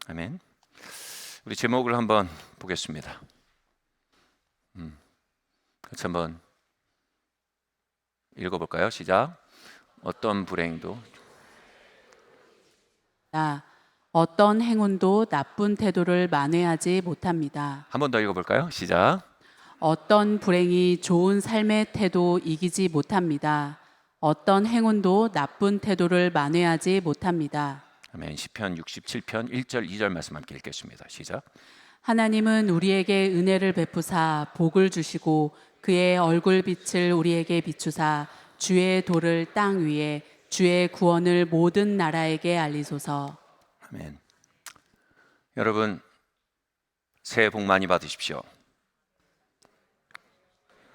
아멘. 우리 제목을 한번 보겠습니다. 같이 한번 읽어볼까요? 시작. 어떤 불행도 어떤 행운도 나쁜 태도를 만회하지 못합니다. 한 번 더 읽어볼까요? 시작. 어떤 불행이 좋은 삶의 태도 이기지 못합니다. 어떤 행운도 나쁜 태도를 만회하지 못합니다. 아멘. 시편 67편 1절 2절 말씀 함께 읽겠습니다. 시작. 하나님은 우리에게 은혜를 베푸사 복을 주시고 그의 얼굴빛을 우리에게 비추사 주의 도를 땅 위에 주의 구원을 모든 나라에게 알리소서. 아멘. 여러분 새해 복 많이 받으십시오.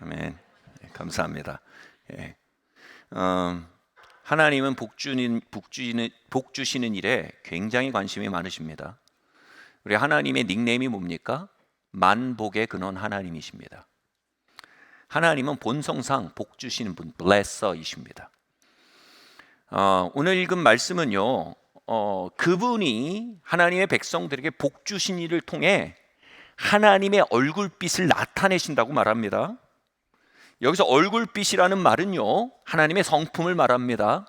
아멘. 감사합니다. 예. 하나님은 복 주시는 일에 굉장히 관심이 많으십니다. 우리 하나님의 닉네임이 뭡니까? 만복의 근원 하나님이십니다. 하나님은 본성상 복 주시는 분, 블레서이십니다. 오늘 읽은 말씀은요, 그분이 하나님의 백성들에게 복 주신 일을 통해 하나님의 얼굴빛을 나타내신다고 말합니다. 여기서 얼굴빛이라는 말은요, 하나님의 성품을 말합니다.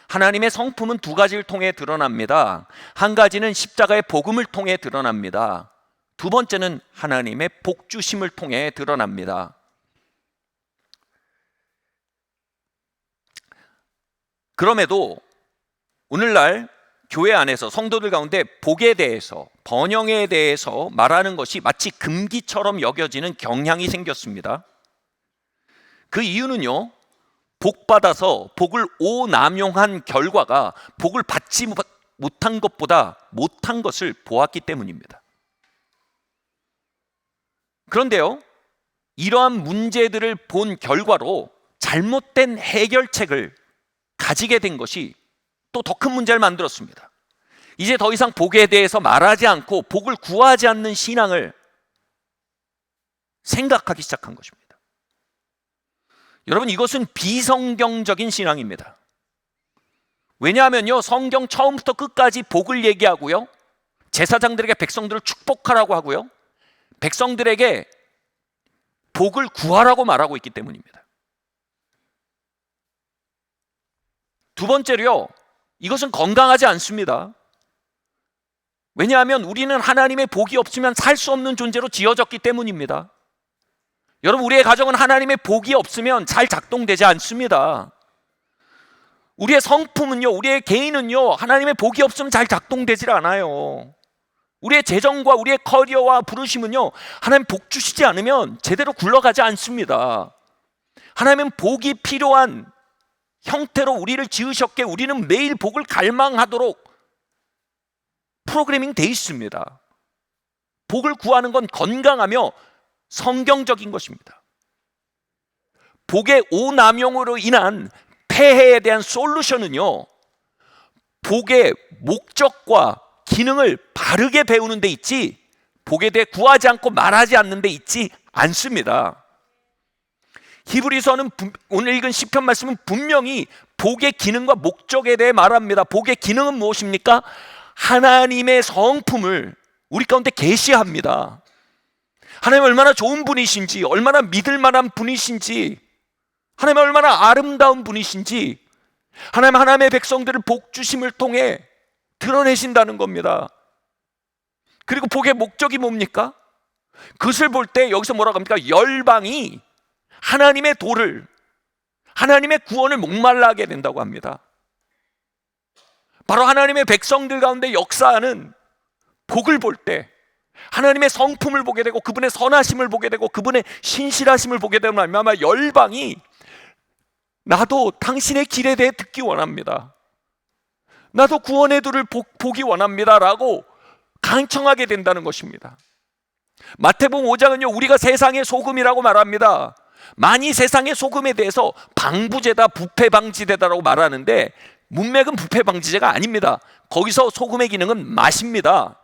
하나님의 성품은 두 가지를 통해 드러납니다. 한 가지는 십자가의 복음을 통해 드러납니다. 두 번째는 하나님의 복 주심을 통해 드러납니다. 그럼에도 오늘날 교회 안에서 성도들 가운데 복에 대해서, 번영에 대해서 말하는 것이 마치 금기처럼 여겨지는 경향이 생겼습니다. 그 이유는요, 복 받아서 복을 오남용한 결과가 복을 받지 못한 것보다 못한 것을 보았기 때문입니다. 그런데요, 이러한 문제들을 본 결과로 잘못된 해결책을 가지게 된 것이 또 더 큰 문제를 만들었습니다. 이제 더 이상 복에 대해서 말하지 않고 복을 구하지 않는 신앙을 생각하기 시작한 것입니다. 여러분, 이것은 비성경적인 신앙입니다. 왜냐하면요, 성경 처음부터 끝까지 복을 얘기하고요, 제사장들에게 백성들을 축복하라고 하고요, 백성들에게 복을 구하라고 말하고 있기 때문입니다. 두 번째로요, 이것은 건강하지 않습니다. 왜냐하면 우리는 하나님의 복이 없으면 살 수 없는 존재로 지어졌기 때문입니다. 여러분, 우리의 가정은 하나님의 복이 없으면 잘 작동되지 않습니다. 우리의 성품은요, 우리의 개인은요, 하나님의 복이 없으면 잘 작동되질 않아요. 우리의 재정과 우리의 커리어와 부르심은요, 하나님 복 주시지 않으면 제대로 굴러가지 않습니다. 하나님은 복이 필요한 형태로 우리를 지으셨기에 우리는 매일 복을 갈망하도록 프로그래밍 돼 있습니다. 복을 구하는 건 건강하며 성경적인 것입니다. 복의 오남용으로 인한 폐해에 대한 솔루션은요, 복의 목적과 기능을 바르게 배우는 데 있지, 복에 대해 구하지 않고 말하지 않는 데 있지 않습니다. 히브리서는 오늘 읽은 시편 말씀은 분명히 복의 기능과 목적에 대해 말합니다. 복의 기능은 무엇입니까? 하나님의 성품을 우리 가운데 계시합니다. 하나님 얼마나 좋은 분이신지, 얼마나 믿을 만한 분이신지, 하나님 얼마나 아름다운 분이신지, 하나님의 백성들을 복 주심을 통해 드러내신다는 겁니다. 그리고 복의 목적이 뭡니까? 그것을 볼 때 여기서 뭐라고 합니까? 열방이 하나님의 도를, 하나님의 구원을 목말라 하게 된다고 합니다. 바로 하나님의 백성들 가운데 역사하는 복을 볼 때 하나님의 성품을 보게 되고 그분의 선하심을 보게 되고 그분의 신실하심을 보게 되면 아마 열방이 나도 당신의 길에 대해 듣기 원합니다, 나도 구원의 도를 보기 원합니다 라고 간청하게 된다는 것입니다. 마태복음 5장은요, 우리가 세상의 소금이라고 말합니다. 많이 세상의 소금에 대해서 방부제다, 부패방지제다라고 말하는데 문맥은 부패방지제가 아닙니다. 거기서 소금의 기능은 맛입니다.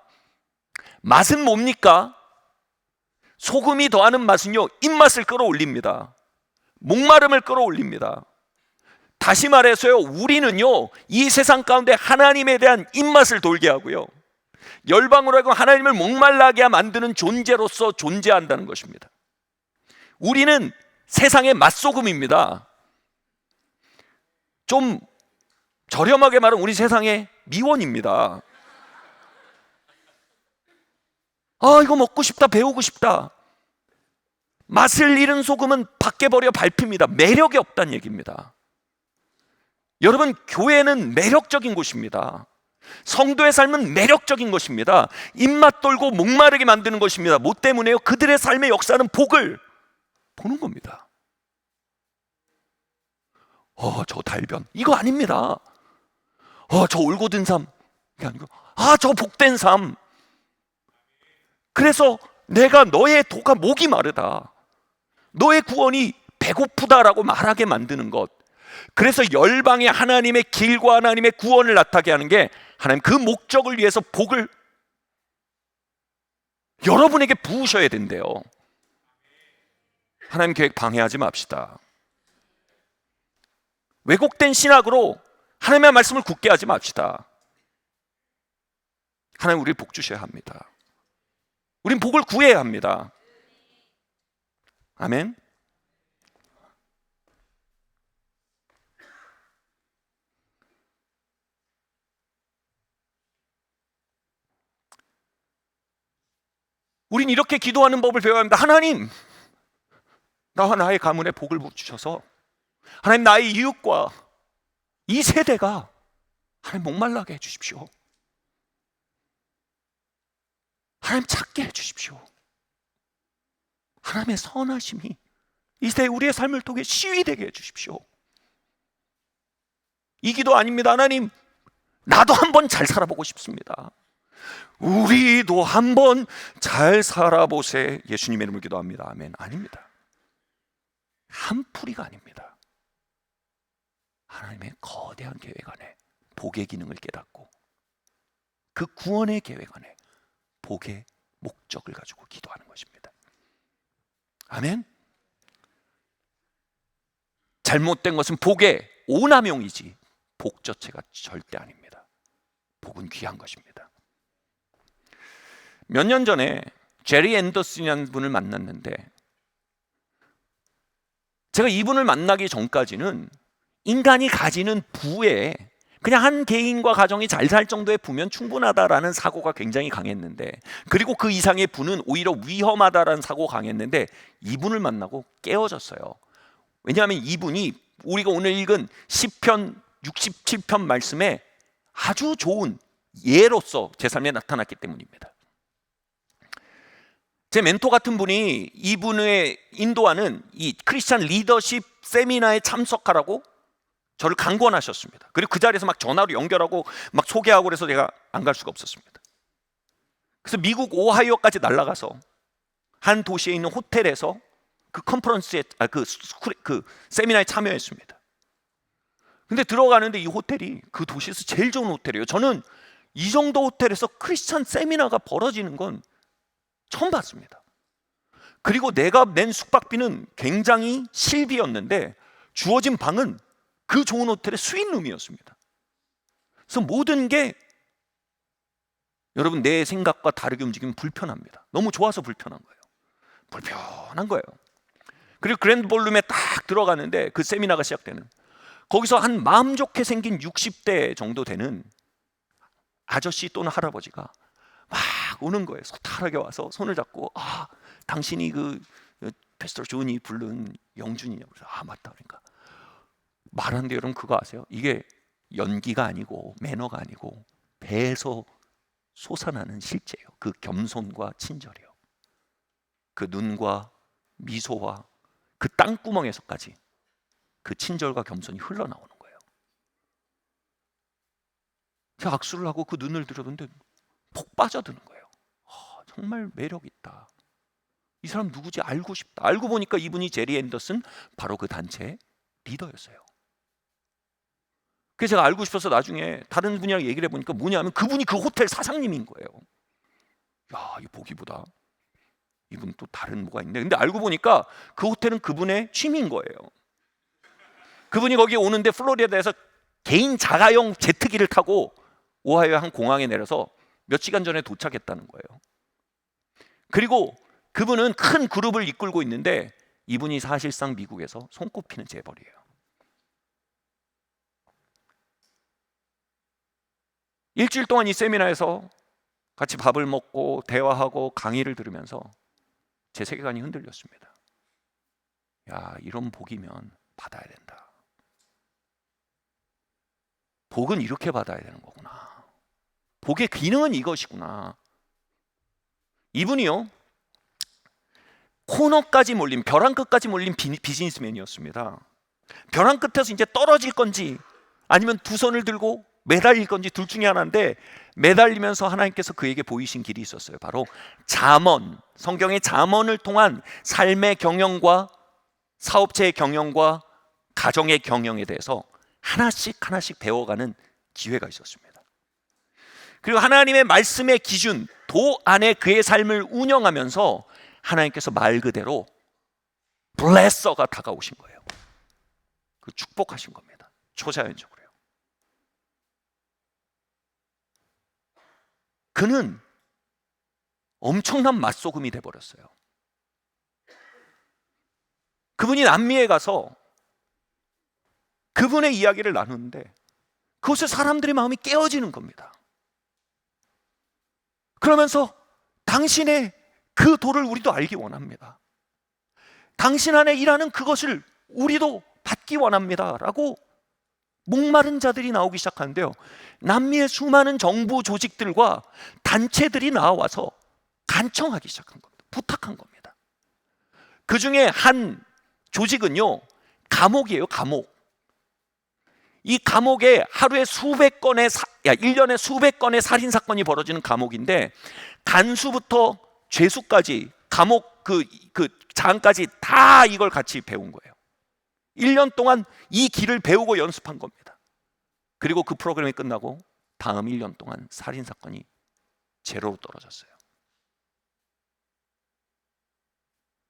맛은 뭡니까? 소금이 더하는 맛은요, 입맛을 끌어올립니다. 목마름을 끌어올립니다. 다시 말해서요, 우리는요, 이 세상 가운데 하나님에 대한 입맛을 돌게 하고요, 열방으로 하여금 하나님을 목말라게 만드는 존재로서 존재한다는 것입니다. 우리는 세상의 맛소금입니다. 좀 저렴하게 말하면 우리 세상의 미원입니다. 아, 이거 먹고 싶다, 배우고 싶다. 맛을 잃은 소금은 밖에 버려 밟힙니다. 매력이 없다는 얘기입니다. 여러분, 교회는 매력적인 곳입니다. 성도의 삶은 매력적인 것입니다. 입맛 돌고 목마르게 만드는 것입니다. 뭐 때문에요? 그들의 삶의 역사는 복을 보는 겁니다. 저 달변 이거 아닙니다. 저 올곧은 삶 이게 아니고 저 복된 삶. 그래서 내가 너의 도가 목이 마르다, 너의 구원이 배고프다라고 말하게 만드는 것. 그래서 열방의 하나님의 길과 하나님의 구원을 나타나게 하는 게 하나님 그 목적을 위해서 복을 여러분에게 부으셔야 된대요. 하나님 계획 방해하지 맙시다. 왜곡된 신학으로 하나님의 말씀을 굳게 하지 맙시다. 하나님 우리를 복 주셔야 합니다. 우린 복을 구해야 합니다. 아멘. 우린 이렇게 기도하는 법을 배워야 합니다. 하나님, 나와 나의 가문에 복을 주셔서 하나님 나의 이웃과 이 세대가 하나님 목말라게 해주십시오. 하나님 찾게 해주십시오. 하나님의 선하심이 이 세대 우리의 삶을 통해 시위되게 해주십시오. 이 기도 아닙니다. 하나님, 나도 한번 잘 살아보고 싶습니다. 우리도 한번 잘 살아보세. 예수님의 이름으로 기도합니다. 아멘. 아닙니다. 한풀이가 아닙니다. 하나님의 거대한 계획 안에 복의 기능을 깨닫고 그 구원의 계획 안에 복의 목적을 가지고 기도하는 것입니다. 아멘. 잘못된 것은 복의 오남용이지 복 자체가 절대 아닙니다. 복은 귀한 것입니다. 몇 년 전에 제리 앤더슨이라는 분을 만났는데, 제가 이분을 만나기 전까지는 인간이 가지는 부에 그냥 한 개인과 가정이 잘 살 정도의 부면 충분하다라는 사고가 굉장히 강했는데, 그리고 그 이상의 부는 오히려 위험하다라는 사고가 강했는데, 이분을 만나고 깨어졌어요. 왜냐하면 이분이 우리가 오늘 읽은 시편 67편 말씀에 아주 좋은 예로서 제 삶에 나타났기 때문입니다. 제 멘토 같은 분이 이분의 인도하는 이 크리스찬 리더십 세미나에 참석하라고 저를 강권하셨습니다. 그리고 그 자리에서 막 전화로 연결하고 막 소개하고 그래서 제가 안 갈 수가 없었습니다. 그래서 미국 오하이오까지 날아가서 한 도시에 있는 호텔에서 그 컨퍼런스에 그 세미나에 참여했습니다. 근데 들어가는데 이 호텔이 그 도시에서 제일 좋은 호텔이에요. 저는 이 정도 호텔에서 크리스찬 세미나가 벌어지는 건 처음 봤습니다. 그리고 내가 낸 숙박비는 굉장히 실비였는데 주어진 방은 그 좋은 호텔의 스윗룸이었습니다. 그래서 모든 게 여러분 내 생각과 다르게 움직이면 불편합니다. 너무 좋아서 불편한 거예요. 불편한 거예요. 그리고 그랜드 볼룸에 딱 들어가는데 그 세미나가 시작되는, 거기서 한 마음 좋게 생긴 60대 정도 되는 아저씨 또는 할아버지가 막 오는 거예요. 소탈하게 와서 손을 잡고, 당신이 그 패스터 존이 부른 영준이냐고. 그래서 맞다. 그러니까 말하는데 여러분 그거 아세요? 이게 연기가 아니고 매너가 아니고 배에서 솟아나는 실제예요. 그 겸손과 친절이요. 그 눈과 미소와 그 땅구멍에서까지 그 친절과 겸손이 흘러나오는 거예요. 제가 악수를 하고 그 눈을 들여다보는데 폭 빠져드는 거예요. 정말 매력 있다. 이 사람 누구지? 알고 싶다. 알고 보니까 이분이 제리 앤더슨, 바로 그 단체의 리더였어요. 그래서 제가 알고 싶어서 나중에 다른 분이랑 얘기를 해보니까 뭐냐면 그분이 그 호텔 사장님인 거예요. 야, 이 보기보다 이분 또 다른 뭐가 있네. 근데 알고 보니까 그 호텔은 그분의 취미인 거예요. 그분이 거기 오는데 플로리다에서 개인 자가용 제트기를 타고 오하이오 한 공항에 내려서 몇 시간 전에 도착했다는 거예요. 그리고 그분은 큰 그룹을 이끌고 있는데 이분이 사실상 미국에서 손꼽히는 재벌이에요. 일주일 동안 이 세미나에서 같이 밥을 먹고 대화하고 강의를 들으면서 제 세계관이 흔들렸습니다. 야, 이런 복이면 받아야 된다. 복은 이렇게 받아야 되는 거구나. 복의 기능은 이것이구나. 이분이요, 코너까지 몰린, 벼랑 끝까지 몰린 비즈니스맨이었습니다. 벼랑 끝에서 이제 떨어질 건지 아니면 두 손을 들고 매달릴 건지 둘 중에 하나인데, 매달리면서 하나님께서 그에게 보이신 길이 있었어요. 바로 잠언, 성경의 잠언을 통한 삶의 경영과 사업체의 경영과 가정의 경영에 대해서 하나씩 배워가는 기회가 있었습니다. 그리고 하나님의 말씀의 기준, 도 안에 그의 삶을 운영하면서 하나님께서 말 그대로 블레서가 다가오신 거예요. 그 축복하신 겁니다. 초자연적으로요. 그는 엄청난 맛소금이 돼버렸어요. 그분이 남미에 가서 그분의 이야기를 나누는데 그곳에 사람들의 마음이 깨어지는 겁니다. 그러면서 당신의 그 도를 우리도 알기 원합니다. 당신 안에 일하는 그것을 우리도 받기 원합니다 라고 목마른 자들이 나오기 시작하는데요, 남미의 수많은 정부 조직들과 단체들이 나와서 간청하기 시작한 겁니다. 부탁한 겁니다. 그 중에 한 조직은요, 감옥이에요. 감옥. 이 감옥에 하루에 1년에 수백 건의 살인 사건이 벌어지는 감옥인데, 간수부터 죄수까지 감옥 그 장까지 다 이걸 같이 배운 거예요. 1년 동안 이 길을 배우고 연습한 겁니다. 그리고 그 프로그램이 끝나고 다음 1년 동안 살인 사건이 제로로 떨어졌어요.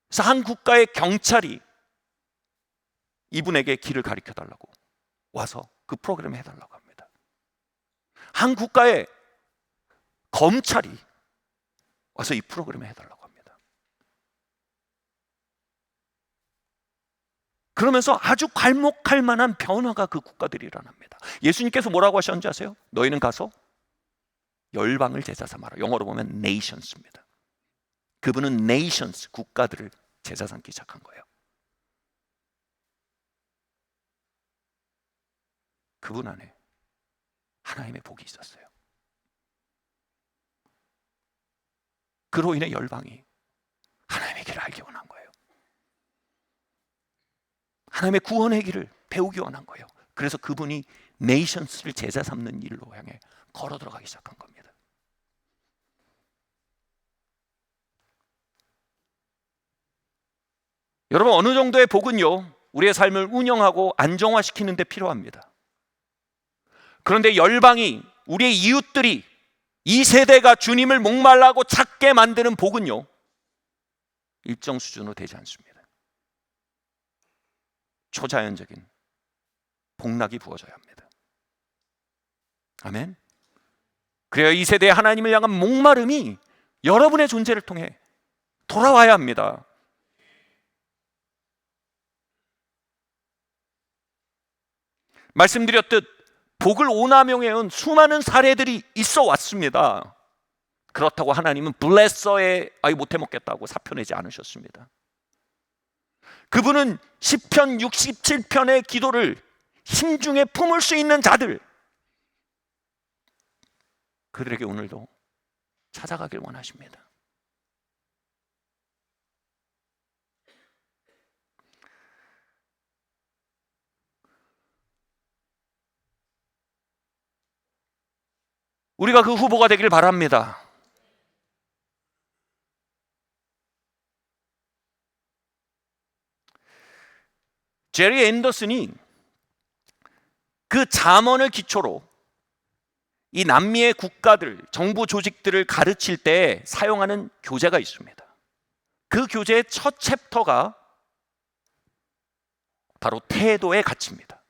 그래서 한 국가의 경찰이 이분에게 길을 가르쳐 달라고 와서 그 프로그램을 해달라고 합니다. 한 국가의 검찰이 와서 이 프로그램을 해달라고 합니다. 그러면서 아주 괄목할 만한 변화가 그 국가들이 일어납니다. 예수님께서 뭐라고 하셨는지 아세요? 너희는 가서 열방을 제자 삼아라. 영어로 보면 nations입니다. 그분은 nations, 국가들을 제자 삼기 시작한 거예요. 그분 안에 하나님의 복이 있었어요. 그로 인해 열방이 하나님의 길을 알기 원한 거예요. 하나님의 구원의 길을 배우기 원한 거예요. 그래서 그분이 네이션스를 제자 삼는 일로 향해 걸어 들어가기 시작한 겁니다. 여러분, 어느 정도의 복은요, 우리의 삶을 운영하고 안정화시키는 데 필요합니다. 그런데 열방이, 우리의 이웃들이, 이 세대가 주님을 목말라고 찾게 만드는 복은요, 일정 수준으로 되지 않습니다. 초자연적인 복락이 부어져야 합니다. 아멘. 그래야 이 세대의 하나님을 향한 목마름이 여러분의 존재를 통해 돌아와야 합니다. 말씀드렸듯 복을 오남용해온 수많은 사례들이 있어 왔습니다. 그렇다고 하나님은 블레서에 못해 먹겠다고 사표 내지 않으셨습니다. 그분은 시편 67편의 기도를 심중에 품을 수 있는 자들, 그들에게 오늘도 찾아가길 원하십니다. 우리가 그 후보가 되길 바랍니다. 제리 앤더슨이 그 잠언을 기초로 이 남미의 국가들, 정부 조직들을 가르칠 때 사용하는 교재가 있습니다. 그 교재의 첫 챕터가 바로 태도의 가치입니다.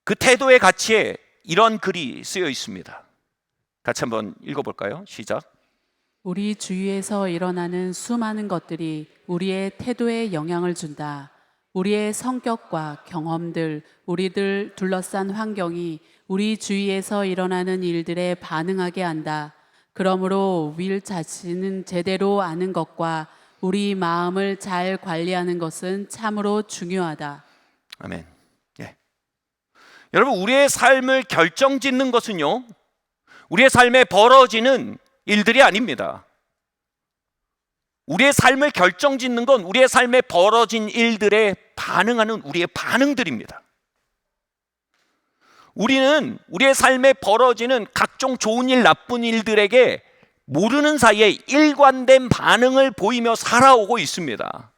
그 태도의 가치에 이런 글이 쓰여 있습니다. 같이 한번 읽어볼까요? 시작. 우리 주위에서 일어나는 수많은 것들이 우리의 태도에 영향을 준다. 우리의 성격과 경험들, 우리들 둘러싼 환경이 우리 주위에서 일어나는 일들에 반응하게 한다. 그러므로 우리 자신은 제대로 아는 것과 우리 마음을 잘 관리하는 것은 참으로 중요하다. 아멘. 예. 여러분, 우리의 삶을 결정짓는 것은요, 우리의 삶에 벌어지는 일들이 아닙니다. 우리의 삶을 결정짓는 건 우리의 삶에 벌어진 일들에 반응하는 우리의 반응들입니다. 우리는 우리의 삶에 벌어지는 각종 좋은 일, 나쁜 일들에게 모르는 사이에 일관된 반응을 보이며 살아오고 있습니다.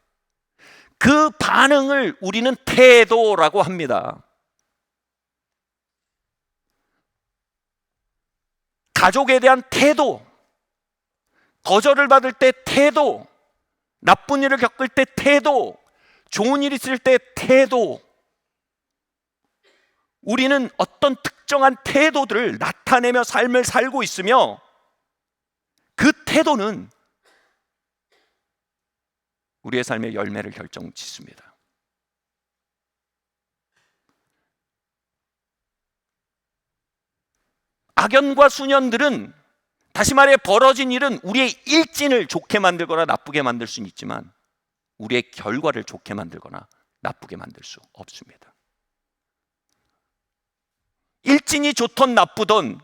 그 반응을 우리는 태도라고 합니다. 가족에 대한 태도, 거절을 받을 때 태도, 나쁜 일을 겪을 때 태도, 좋은 일 있을 때 태도. 우리는 어떤 특정한 태도들을 나타내며 삶을 살고 있으며 그 태도는 우리의 삶의 열매를 결정짓습니다. 악연과 수년들은, 다시 말해 벌어진 일은 우리의 일진을 좋게 만들거나 나쁘게 만들 수는 있지만 우리의 결과를 좋게 만들거나 나쁘게 만들 수 없습니다. 일진이 좋던 나쁘던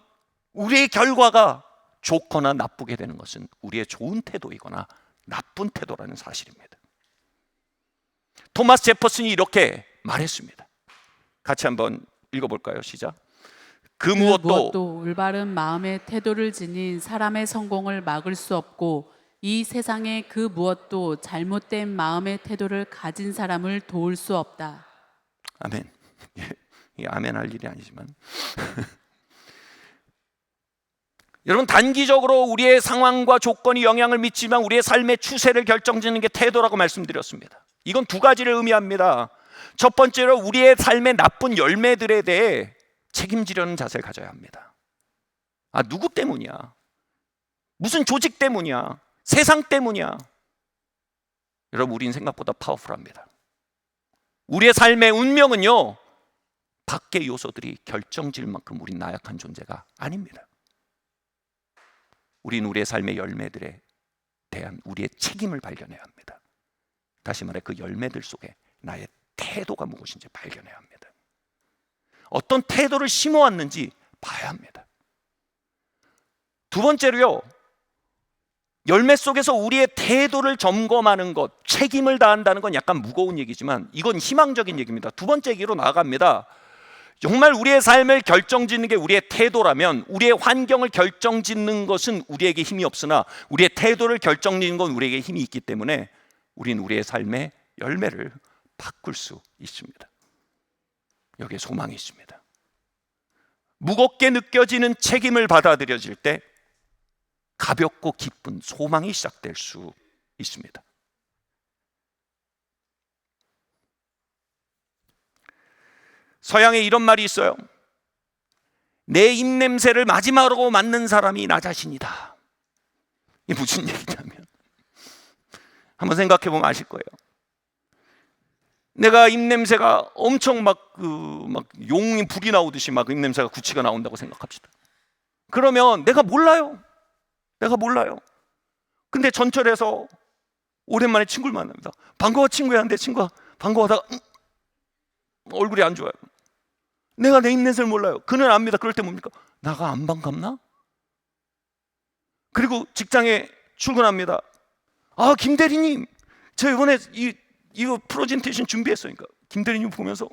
우리의 결과가 좋거나 나쁘게 되는 것은 우리의 좋은 태도이거나 나쁜 태도라는 사실입니다. 토마스 제퍼슨이 이렇게 말했습니다. 같이 한번 읽어볼까요? 시작. 그 무엇도 올바른 마음의 태도를 지닌 사람의 성공을 막을 수 없고 이 세상에 그 무엇도 잘못된 마음의 태도를 가진 사람을 도울 수 없다. 아멘. 이 아멘 할 일이 아니지만 여러분, 단기적으로 우리의 상황과 조건이 영향을 미치지만 우리의 삶의 추세를 결정짓는 게 태도라고 말씀드렸습니다. 이건 두 가지를 의미합니다. 첫 번째로 우리의 삶의 나쁜 열매들에 대해 책임지려는 자세를 가져야 합니다. 아, 누구 때문이야? 무슨 조직 때문이야? 세상 때문이야? 여러분, 우린 생각보다 파워풀합니다. 우리의 삶의 운명은요, 밖의 요소들이 결정질 만큼 우린 나약한 존재가 아닙니다. 우린 우리의 삶의 열매들에 대한 우리의 책임을 발견해야 합니다. 다시 말해 그 열매들 속에 나의 태도가 무엇인지 발견해야 합니다. 어떤 태도를 심어왔는지 봐야 합니다. 두 번째로요, 열매 속에서 우리의 태도를 점검하는 것, 책임을 다한다는 건 약간 무거운 얘기지만 이건 희망적인 얘기입니다. 두 번째 얘기로 나아갑니다. 정말 우리의 삶을 결정짓는 게 우리의 태도라면 우리의 환경을 결정짓는 것은 우리에게 힘이 없으나 우리의 태도를 결정짓는 건 우리에게 힘이 있기 때문에 우린 우리의 삶의 열매를 바꿀 수 있습니다. 여기에 소망이 있습니다. 무겁게 느껴지는 책임을 받아들여질 때 가볍고 기쁜 소망이 시작될 수 있습니다. 서양에 이런 말이 있어요. 내 입냄새를 마지막으로 맡는 사람이 나 자신이다. 이게 무슨 얘기냐면, 한번 생각해 보면 아실 거예요. 내가 입냄새가 엄청 막 용이 불이 나오듯이 막 입냄새가 구치가 나온다고 생각합시다. 그러면 내가 몰라요. 근데 전철에서 오랜만에 친구를 만납니다. 반가워 친구야. 한데 친구가 반가워하다가 얼굴이 안 좋아요. 내가 내 입냄새를 몰라요. 그는 압니다. 그럴 때 뭡니까? 나가 안 반갑나? 그리고 직장에 출근합니다. 아, 김 대리님, 저 이번에 이거 프레젠테이션 준비했어요. 그러니까 김 대리님 보면서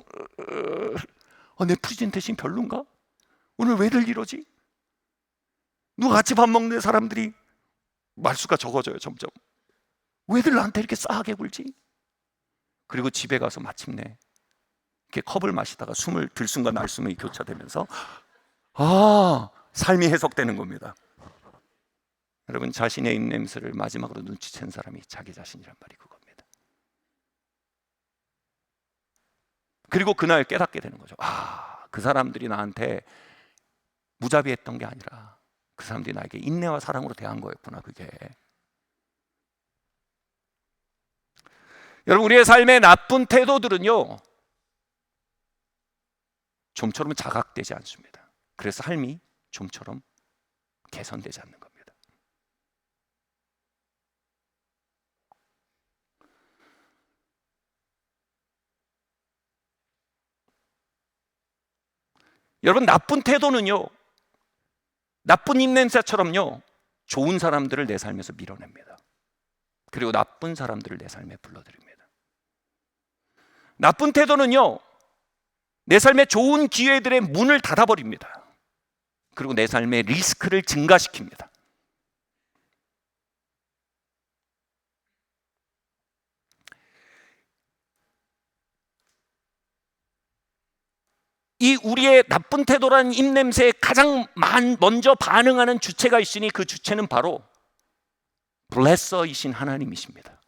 내 프레젠테이션 별론가? 오늘 왜들 이러지? 누가 같이 밥 먹는 사람들이 말수가 적어져요. 점점. 왜들 나한테 이렇게 싸하게 굴지? 그리고 집에 가서 마침내 이렇게 컵을 마시다가 숨을 들숨과 날숨이 교차되면서 삶이 해석되는 겁니다. 여러분, 자신의 입냄새를 마지막으로 눈치챈 사람이 자기 자신이란 말이 그겁니다. 그리고 그날 깨닫게 되는 거죠. 그 사람들이 나한테 무자비했던 게 아니라 그 사람들이 나에게 인내와 사랑으로 대한 거였구나. 그게 여러분, 우리의 삶의 나쁜 태도들은요 좀처럼 자각되지 않습니다. 그래서 삶이 좀처럼 개선되지 않는 겁니다. 여러분, 나쁜 태도는요, 나쁜 입냄새처럼요 좋은 사람들을 내 삶에서 밀어냅니다. 그리고 나쁜 사람들을 내 삶에 불러들입니다. 나쁜 태도는요 내 삶의 좋은 기회들의 문을 닫아버립니다. 그리고 내 삶의 리스크를 증가시킵니다. 이 우리의 나쁜 태도라는 입냄새에 가장 먼저 반응하는 주체가 있으니 그 주체는 바로 블레서이신 하나님이십니다.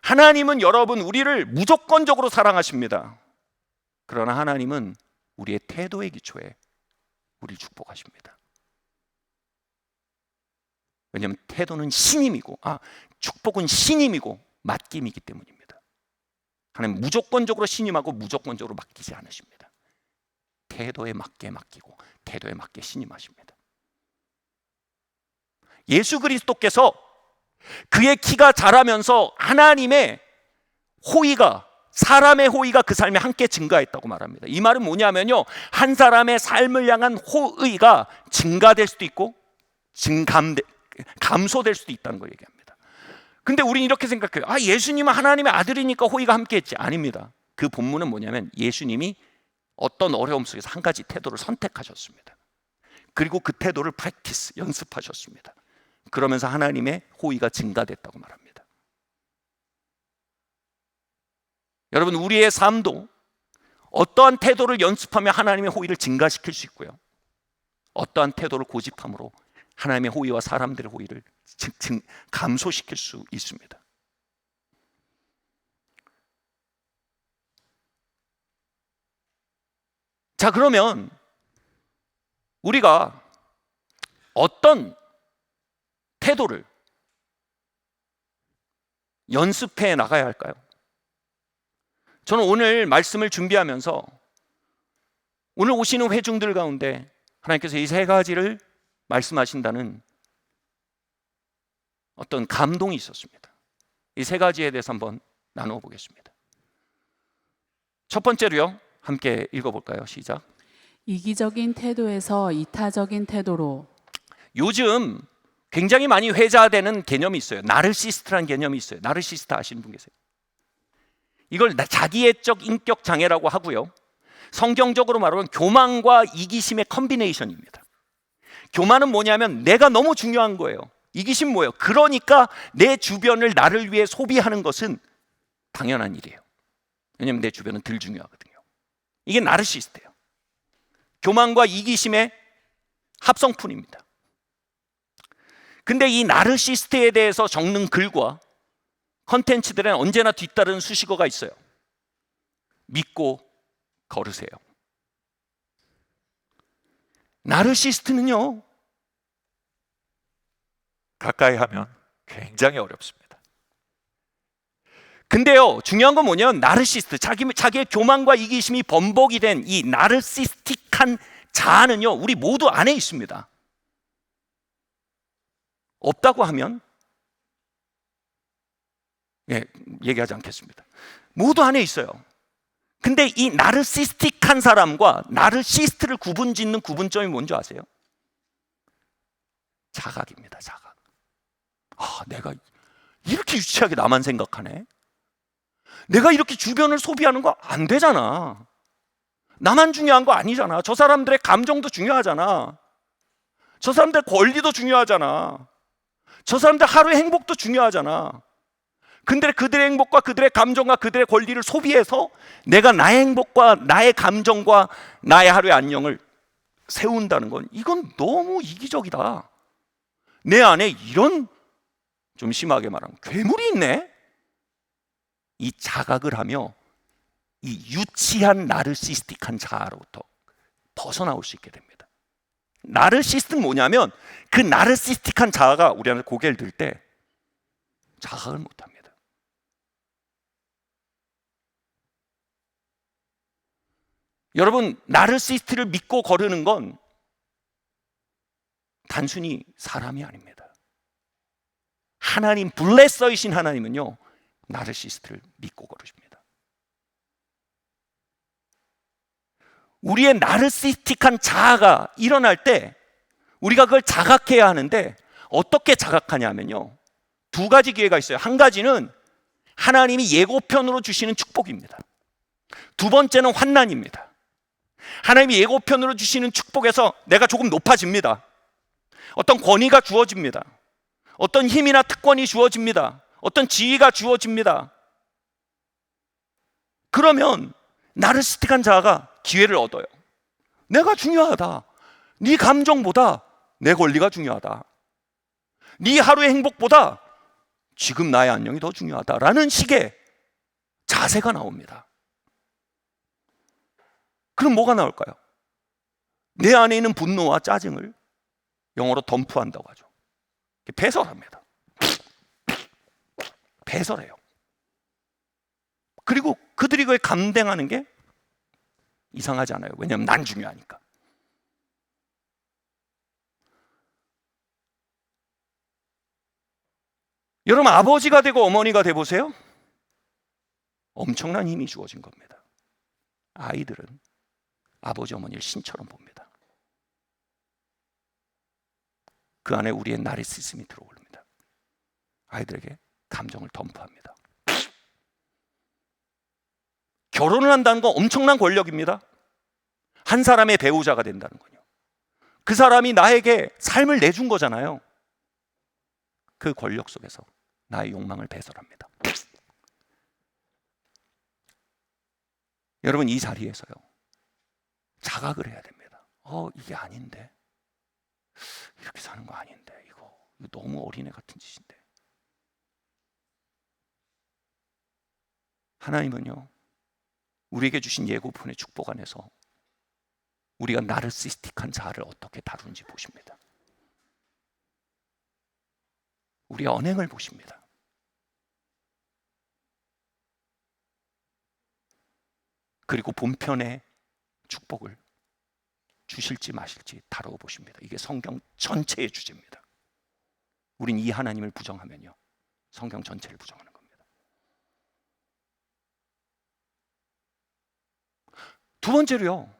하나님은 여러분 우리를 무조건적으로 사랑하십니다. 그러나 하나님은 우리의 태도의 기초에 우리를 축복하십니다. 왜냐하면 태도는 신임이고 축복은 신임이고 맡김이기 때문입니다. 하나님 무조건적으로 신임하고 무조건적으로 맡기지 않으십니다. 태도에 맞게 맡기고 태도에 맞게 신임하십니다. 예수 그리스도께서 그의 키가 자라면서 하나님의 호의가, 사람의 호의가 그 삶에 함께 증가했다고 말합니다. 이 말은 뭐냐면요, 한 사람의 삶을 향한 호의가 증가될 수도 있고 감소될 수도 있다는 걸 얘기합니다. 근데 우리는 이렇게 생각해요. 예수님은 하나님의 아들이니까 호의가 함께했지. 아닙니다. 그 본문은 뭐냐면 예수님이 어떤 어려움 속에서 한 가지 태도를 선택하셨습니다. 그리고 그 태도를 프랙티스, 연습하셨습니다. 그러면서 하나님의 호의가 증가됐다고 말합니다. 여러분, 우리의 삶도 어떠한 태도를 연습하며 하나님의 호의를 증가시킬 수 있고요, 어떠한 태도를 고집함으로 하나님의 호의와 사람들의 호의를 감소시킬 수 있습니다. 자, 그러면 우리가 어떤 태도를 연습해 나가야 할까요? 저는 오늘 말씀을 준비하면서 오늘 오시는 회중들 가운데 하나님께서 이 세 가지를 말씀하신다는 어떤 감동이 있었습니다. 이 세 가지에 대해서 한번 나누어 보겠습니다. 첫 번째로요, 함께 읽어볼까요? 시작. 이기적인 태도에서 이타적인 태도로. 요즘 굉장히 많이 회자되는 개념이 있어요. 나르시스트라는 개념이 있어요. 나르시스트 아시는 분 계세요? 이걸 자기애적 인격 장애라고 하고요, 성경적으로 말하면 교만과 이기심의 컨비네이션입니다. 교만은 뭐냐면 내가 너무 중요한 거예요. 이기심 뭐예요? 그러니까 내 주변을 나를 위해 소비하는 것은 당연한 일이에요. 왜냐하면 내 주변은 덜 중요하거든요. 이게 나르시스트예요. 교만과 이기심의 합성품입니다. 근데 이 나르시스트에 대해서 적는 글과 컨텐츠들은 언제나 뒤따르는 수식어가 있어요. 믿고 걸으세요. 나르시스트는요, 가까이 하면 굉장히 어렵습니다. 근데요, 중요한 건 뭐냐면 나르시스트, 자기의 교만과 이기심이 번복이 된 이 나르시스틱한 자아는요, 우리 모두 안에 있습니다. 없다고 하면 얘기하지 않겠습니다. 모두 안에 있어요. 근데 이 나르시스틱한 사람과 나르시스트를 구분짓는 구분점이 뭔지 아세요? 자각입니다. 자각. 내가 이렇게 유치하게 나만 생각하네. 내가 이렇게 주변을 소비하는 거 안 되잖아. 나만 중요한 거 아니잖아. 저 사람들의 감정도 중요하잖아. 저 사람들의 권리도 중요하잖아. 저 사람들 하루의 행복도 중요하잖아. 근데 그들의 행복과 그들의 감정과 그들의 권리를 소비해서 내가 나의 행복과 나의 감정과 나의 하루의 안녕을 세운다는 건, 이건 너무 이기적이다. 내 안에 이런, 좀 심하게 말하면 괴물이 있네. 이 자각을 하며 이 유치한 나르시스틱한 자아로부터 벗어나올 수 있게 됩니다. 나르시스트는 뭐냐면 그 나르시스틱한 자아가 우리한테 고개를 들 때 자각을 못합니다. 여러분, 나르시스트를 믿고 거르는 건 단순히 사람이 아닙니다. 하나님, 블레서이신 하나님은요, 나르시스트를 믿고 거르십니다. 우리의 나르시스틱한 자아가 일어날 때 우리가 그걸 자각해야 하는데, 어떻게 자각하냐면요, 두 가지 기회가 있어요. 한 가지는 하나님이 예고편으로 주시는 축복입니다. 두 번째는 환난입니다. 하나님이 예고편으로 주시는 축복에서 내가 조금 높아집니다. 어떤 권위가 주어집니다. 어떤 힘이나 특권이 주어집니다. 어떤 지위가 주어집니다. 그러면 나르시스틱한 자아가 기회를 얻어요. 내가 중요하다. 네 감정보다 내 권리가 중요하다. 네 하루의 행복보다 지금 나의 안녕이 더 중요하다라는 식의 자세가 나옵니다. 그럼 뭐가 나올까요? 내 안에 있는 분노와 짜증을 영어로 덤프한다고 하죠. 배설합니다. 배설해요. 그리고 그들이 그걸 감당하는 게 이상하지 않아요. 왜냐하면 난 중요하니까. 여러분, 아버지가 되고 어머니가 돼 보세요. 엄청난 힘이 주어진 겁니다. 아이들은 아버지 어머니를 신처럼 봅니다. 그 안에 우리의 나르시시즘이 들어옵니다. 아이들에게 감정을 덤프합니다. 결혼을 한다는 건 엄청난 권력입니다. 한 사람의 배우자가 된다는 건요. 그 사람이 나에게 삶을 내준 거잖아요. 그 권력 속에서 나의 욕망을 배설합니다. 여러분, 이 자리에서요, 자각을 해야 됩니다. 이게 아닌데, 이렇게 사는 거 아닌데, 이거 너무 어린애 같은 짓인데. 하나님은요, 우리에게 주신 예고편의 축복 안에서 우리가 나르시스틱한 자아를 어떻게 다루는지 보십니다. 우리의 언행을 보십니다. 그리고 본편의 축복을 주실지 마실지 다루어 보십니다. 이게 성경 전체의 주제입니다. 우린 이 하나님을 부정하면요, 성경 전체를 부정하는 겁니다. 두 번째로요,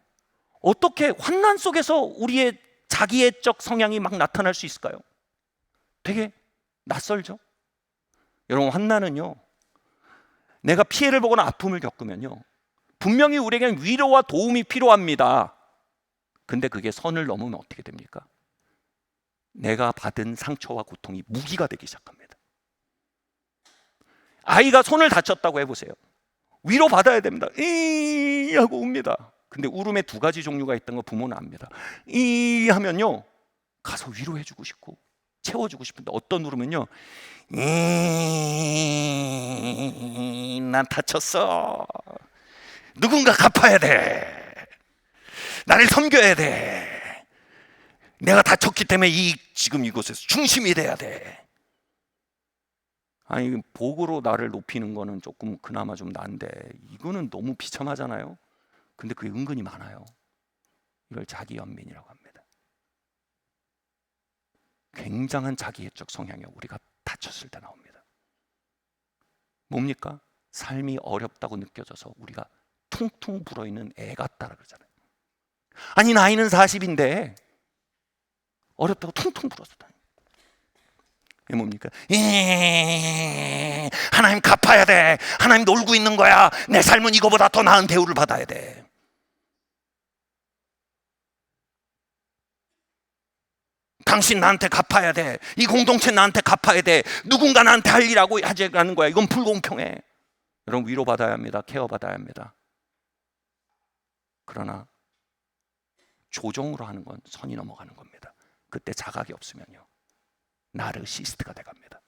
어떻게 환난 속에서 우리의 자기애적 성향이 막 나타날 수 있을까요? 되게 낯설죠? 여러분, 환난은요, 내가 피해를 보거나 아픔을 겪으면요, 분명히 우리에게는 위로와 도움이 필요합니다. 근데 그게 선을 넘으면 어떻게 됩니까? 내가 받은 상처와 고통이 무기가 되기 시작합니다. 아이가 손을 다쳤다고 해보세요. 위로 받아야 됩니다. 이 하고 웁니다. 근데 울음에 두 가지 종류가 있다는 거 부모는 압니다. 이 하면요, 가서 위로해주고 싶고 채워주고 싶은데, 어떤 울음은요, 난 다쳤어. 누군가 갚아야 돼. 나를 섬겨야 돼. 내가 다쳤기 때문에 지금 이곳에서 중심이 돼야 돼. 아니, 복으로 나를 높이는 거는 조금 그나마 좀 나은데, 이거는 너무 비참하잖아요. 근데 그게 은근히 많아요. 이걸 자기 연민이라고 합니다. 굉장한 자기애적 성향이 우리가 다쳤을 때 나옵니다. 뭡니까? 삶이 어렵다고 느껴져서 우리가 퉁퉁 불어있는 애 같다라 그러잖아요. 아니, 나이는 40인데 어렵다고 퉁퉁 불었다. 이게 뭡니까? 하나님 갚아야 돼. 하나님 놀고 있는 거야. 내 삶은 이거보다 더 나은 대우를 받아야 돼. 당신 나한테 갚아야 돼. 이 공동체 나한테 갚아야 돼. 누군가 나한테 할 일하고 하자는 거야. 이건 불공평해. 여러분, 위로받아야 합니다. 케어받아야 합니다. 그러나 조정으로 하는 건 선이 넘어가는 겁니다. 그때 자각이 없으면요, 나르시스트가 돼갑니다.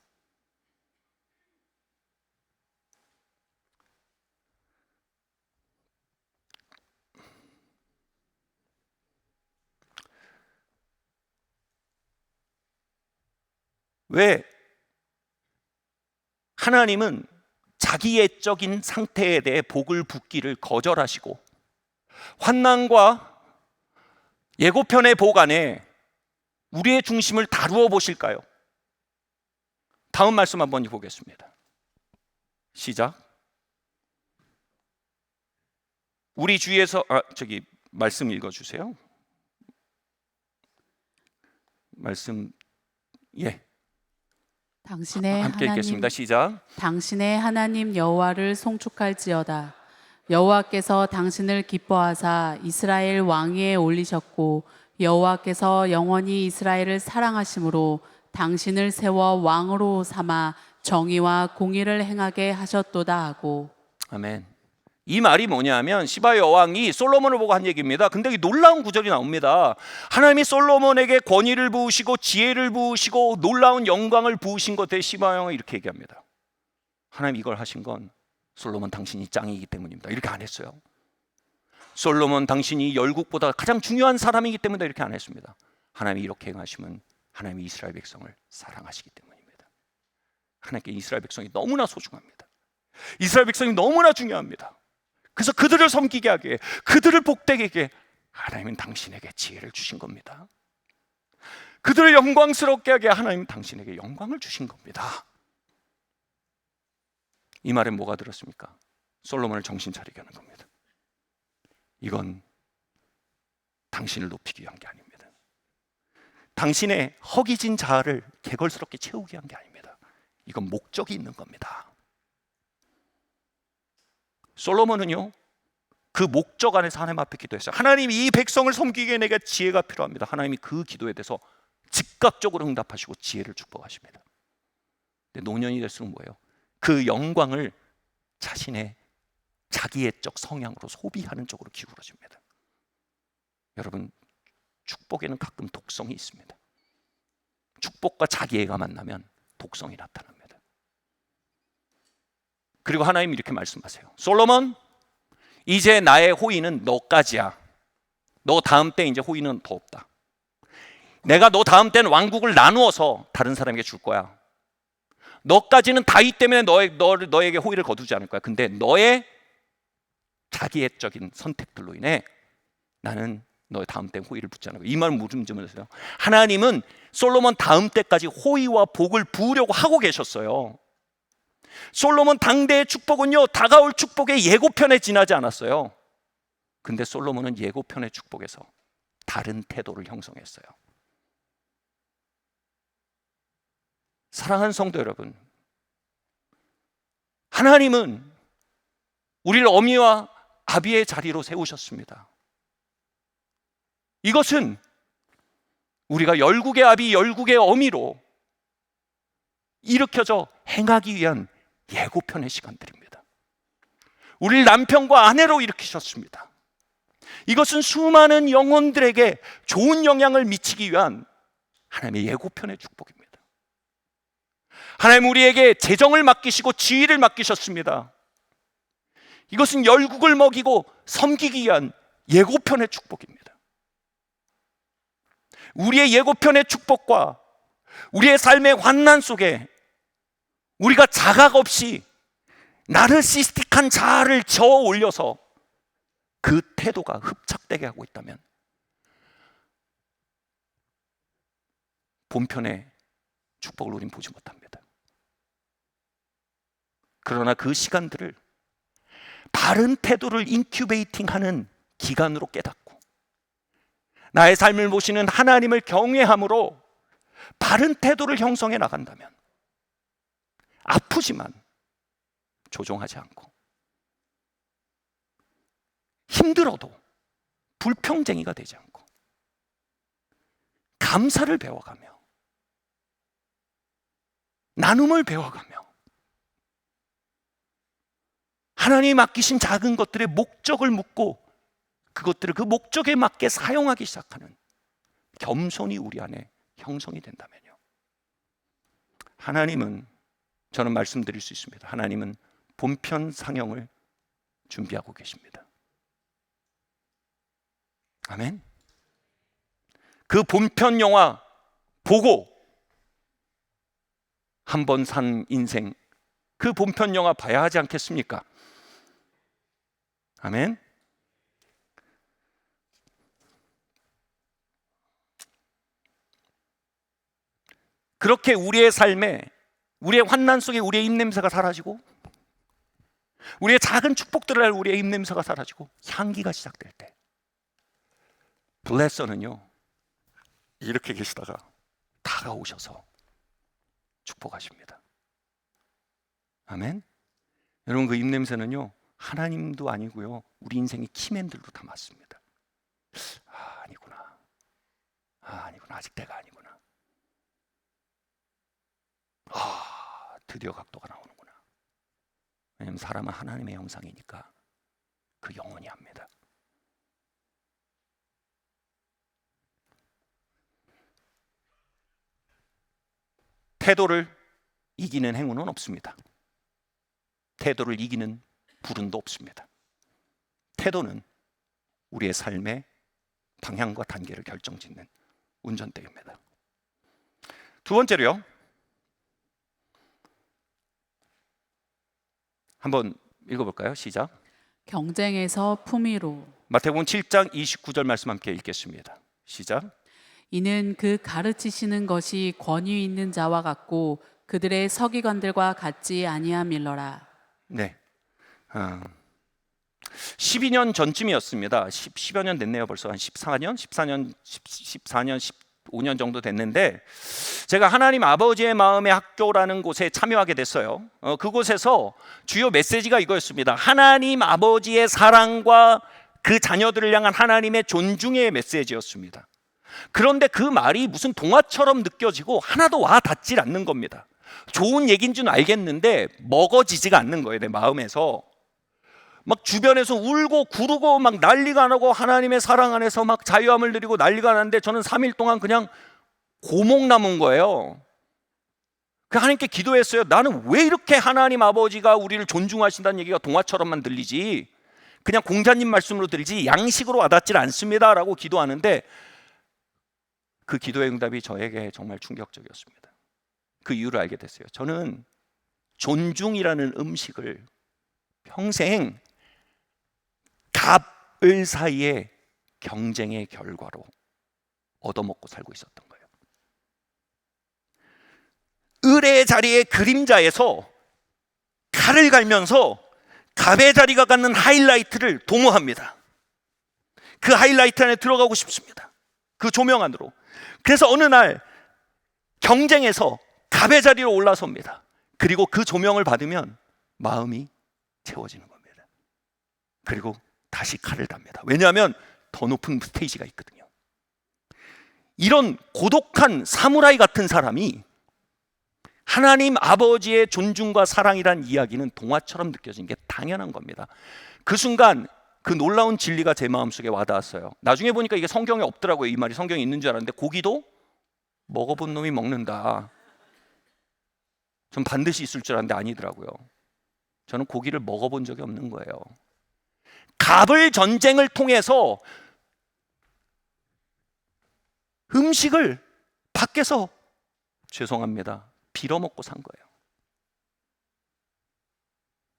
왜 하나님은 자기애적인 상태에 대해 복을 붓기를 거절하시고 환난과 예고편의 복 안에 우리의 중심을 다루어 보실까요? 다음 말씀 한번 보겠습니다. 시작. 우리 주위에서 말씀 읽어주세요. 말씀 당신의 함께 하나님, 읽겠습니다. 시작. 당신의 하나님 여호와를 송축할지어다. 여호와께서 당신을 기뻐하사 이스라엘 왕위에 올리셨고 여호와께서 영원히 이스라엘을 사랑하심으로 당신을 세워 왕으로 삼아 정의와 공의를 행하게 하셨도다 하고. 아멘. 이 말이 뭐냐면 시바 여왕이 솔로몬을 보고 한 얘기입니다. 근데 이 놀라운 구절이 나옵니다. 하나님이 솔로몬에게 권위를 부으시고 지혜를 부으시고 놀라운 영광을 부으신 것에 시바 여왕은 이렇게 얘기합니다. 하나님 이걸 하신 건 솔로몬 당신이 짱이기 때문입니다. 이렇게 안 했어요. 솔로몬 당신이 열국보다 가장 중요한 사람이기 때문에 이렇게 안 했습니다. 하나님이 이렇게 행하시면 하나님이 이스라엘 백성을 사랑하시기 때문입니다. 하나님께 이스라엘 백성이 너무나 소중합니다. 이스라엘 백성이 너무나 중요합니다. 그래서 그들을 섬기게 하게, 그들을 복되게 하게 하나님은 당신에게 지혜를 주신 겁니다. 그들을 영광스럽게 하게 하나님은 당신에게 영광을 주신 겁니다. 이 말엔 뭐가 들었습니까? 솔로몬을 정신 차리게 하는 겁니다. 이건 당신을 높이기 위한 게 아닙니다. 당신의 허기진 자아를 개걸스럽게 채우기 위한 게 아닙니다. 이건 목적이 있는 겁니다. 솔로몬은요, 그 목적 안에서 하나님 앞에 기도했어요. 하나님 이 백성을 섬기기에 내게 지혜가 필요합니다. 하나님이 그 기도에 대해서 즉각적으로 응답하시고 지혜를 축복하십니다. 근데 노년이 될수록 뭐예요? 그 영광을 자신의 자기애적 성향으로 소비하는 쪽으로 기울어집니다. 여러분, 축복에는 가끔 독성이 있습니다. 축복과 자기애가 만나면 독성이 나타납니다. 그리고 하나님 이렇게 말씀하세요. 솔로몬, 이제 나의 호의는 너까지야. 너 다음 때 이제 호의는 더 없다. 내가 너 다음 때는 왕국을 나누어서 다른 사람에게 줄 거야. 너까지는 다윗 때문에 너에게 호의를 거두지 않을 거야. 근데 너의 자기애적인 선택들로 인해 나는 너의 다음 때 호의를 붙지 않을 거야. 이 말 무슨 점에서요? 하나님은 솔로몬 다음 때까지 호의와 복을 부으려고 하고 계셨어요. 솔로몬 당대의 축복은요, 다가올 축복의 예고편에 지나지 않았어요. 근데 솔로몬은 예고편의 축복에서 다른 태도를 형성했어요. 사랑하는 성도 여러분, 하나님은 우리를 어미와 아비의 자리로 세우셨습니다. 이것은 우리가 열국의 아비, 열국의 어미로 일으켜져 행하기 위한 예고편의 시간들입니다. 우리를 남편과 아내로 일으키셨습니다. 이것은 수많은 영혼들에게 좋은 영향을 미치기 위한 하나님의 예고편의 축복입니다. 하나님 우리에게 재정을 맡기시고 지위를 맡기셨습니다. 이것은 열국을 먹이고 섬기기 위한 예고편의 축복입니다. 우리의 예고편의 축복과 우리의 삶의 환난 속에 우리가 자각 없이 나르시스틱한 자아를 저어 올려서 그 태도가 흡착되게 하고 있다면 본편의 축복을 우린 보지 못합니다. 그러나 그 시간들을 바른 태도를 인큐베이팅하는 기간으로 깨닫고 나의 삶을 보시는 하나님을 경외함으로 바른 태도를 형성해 나간다면 아프지만 조종하지 않고 힘들어도 불평쟁이가 되지 않고 감사를 배워가며 나눔을 배워가며 하나님이 맡기신 작은 것들의 목적을 묻고 그것들을 그 목적에 맞게 사용하기 시작하는 겸손이 우리 안에 형성이 된다면요, 하나님은, 저는 말씀드릴 수 있습니다, 하나님은 본편 상영을 준비하고 계십니다. 아멘. 그 본편 영화 보고 한 번 산 인생, 그 본편 영화 봐야 하지 않겠습니까? 아멘. 그렇게 우리의 삶에, 우리의 환난 속에 우리의 입냄새가 사라지고, 우리의 작은 축복들을 할 우리의 입냄새가 사라지고 향기가 시작될 때, 블레서는요 이렇게 계시다가 다가오셔서 축복하십니다. 아멘. 여러분, 그 입냄새는요 하나님도 아니고요 우리 인생의 키맨들도 다 맞습니다. 아니구나, 아니구나, 아직 때가 아니구나. 드디어 각도가 나오는구나. 왜냐하면 사람은 하나님의 형상이니까 그 영원히 합니다. 태도를 이기는 행운은 없습니다. 태도를 이기는 불운도 없습니다. 태도는 우리의 삶의 방향과 단계를 결정짓는 운전대입니다. 두 번째로요, 한번 읽어볼까요? 시작. 경쟁에서 품위로. 마태복음 7장 29절 말씀 함께 읽겠습니다. 시작. 이는 그 가르치시는 것이 권위 있는 자와 같고 그들의 서기관들과 같지 아니함일러라. 네. 12년 전쯤이었습니다. 10여 년 됐네요. 벌써 한 14년, 15년 정도 됐는데, 제가 하나님 아버지의 마음의 학교라는 곳에 참여하게 됐어요. 그곳에서 주요 메시지가 이거였습니다. 하나님 아버지의 사랑과 그 자녀들을 향한 하나님의 존중의 메시지였습니다. 그런데 그 말이 무슨 동화처럼 느껴지고 하나도 와 닿질 않는 겁니다. 좋은 얘기인 줄 알겠는데 먹어지지가 않는 거예요. 내 마음에서 막 주변에서 울고 구르고 막 난리가 나고 하나님의 사랑 안에서 막 자유함을 누리고 난리가 나는데, 저는 3일 동안 그냥 고목 남은 거예요. 그 하나님께 기도했어요. 나는 왜 이렇게 하나님 아버지가 우리를 존중하신다는 얘기가 동화처럼만 들리지, 그냥 공자님 말씀으로 들리지 양식으로 와닿질 않습니다 라고 기도하는데, 그 기도의 응답이 저에게 정말 충격적이었습니다. 그 이유를 알게 됐어요. 저는 존중이라는 음식을 평생 갑을 사이에 경쟁의 결과로 얻어먹고 살고 있었던 거예요. 을의 자리의 그림자에서 칼을 갈면서 갑의 자리가 갖는 하이라이트를 도모합니다. 그 하이라이트 안에 들어가고 싶습니다. 그 조명 안으로. 그래서 어느 날 경쟁에서 갑의 자리로 올라섭니다. 그리고 그 조명을 받으면 마음이 채워지는 겁니다. 그리고 다시 칼을 답니다. 왜냐하면 더 높은 스테이지가 있거든요. 이런 고독한 사무라이 같은 사람이 하나님 아버지의 존중과 사랑이란 이야기는 동화처럼 느껴지는 게 당연한 겁니다. 그 순간 그 놀라운 진리가 제 마음속에 와닿았어요. 나중에 보니까 이게 성경에 없더라고요. 이 말이 성경에 있는 줄 알았는데, 고기도 먹어본 놈이 먹는다. 전 반드시 있을 줄 알았는데 아니더라고요. 저는 고기를 먹어본 적이 없는 거예요. 갑을 전쟁을 통해서 음식을 밖에서, 죄송합니다, 빌어먹고 산 거예요.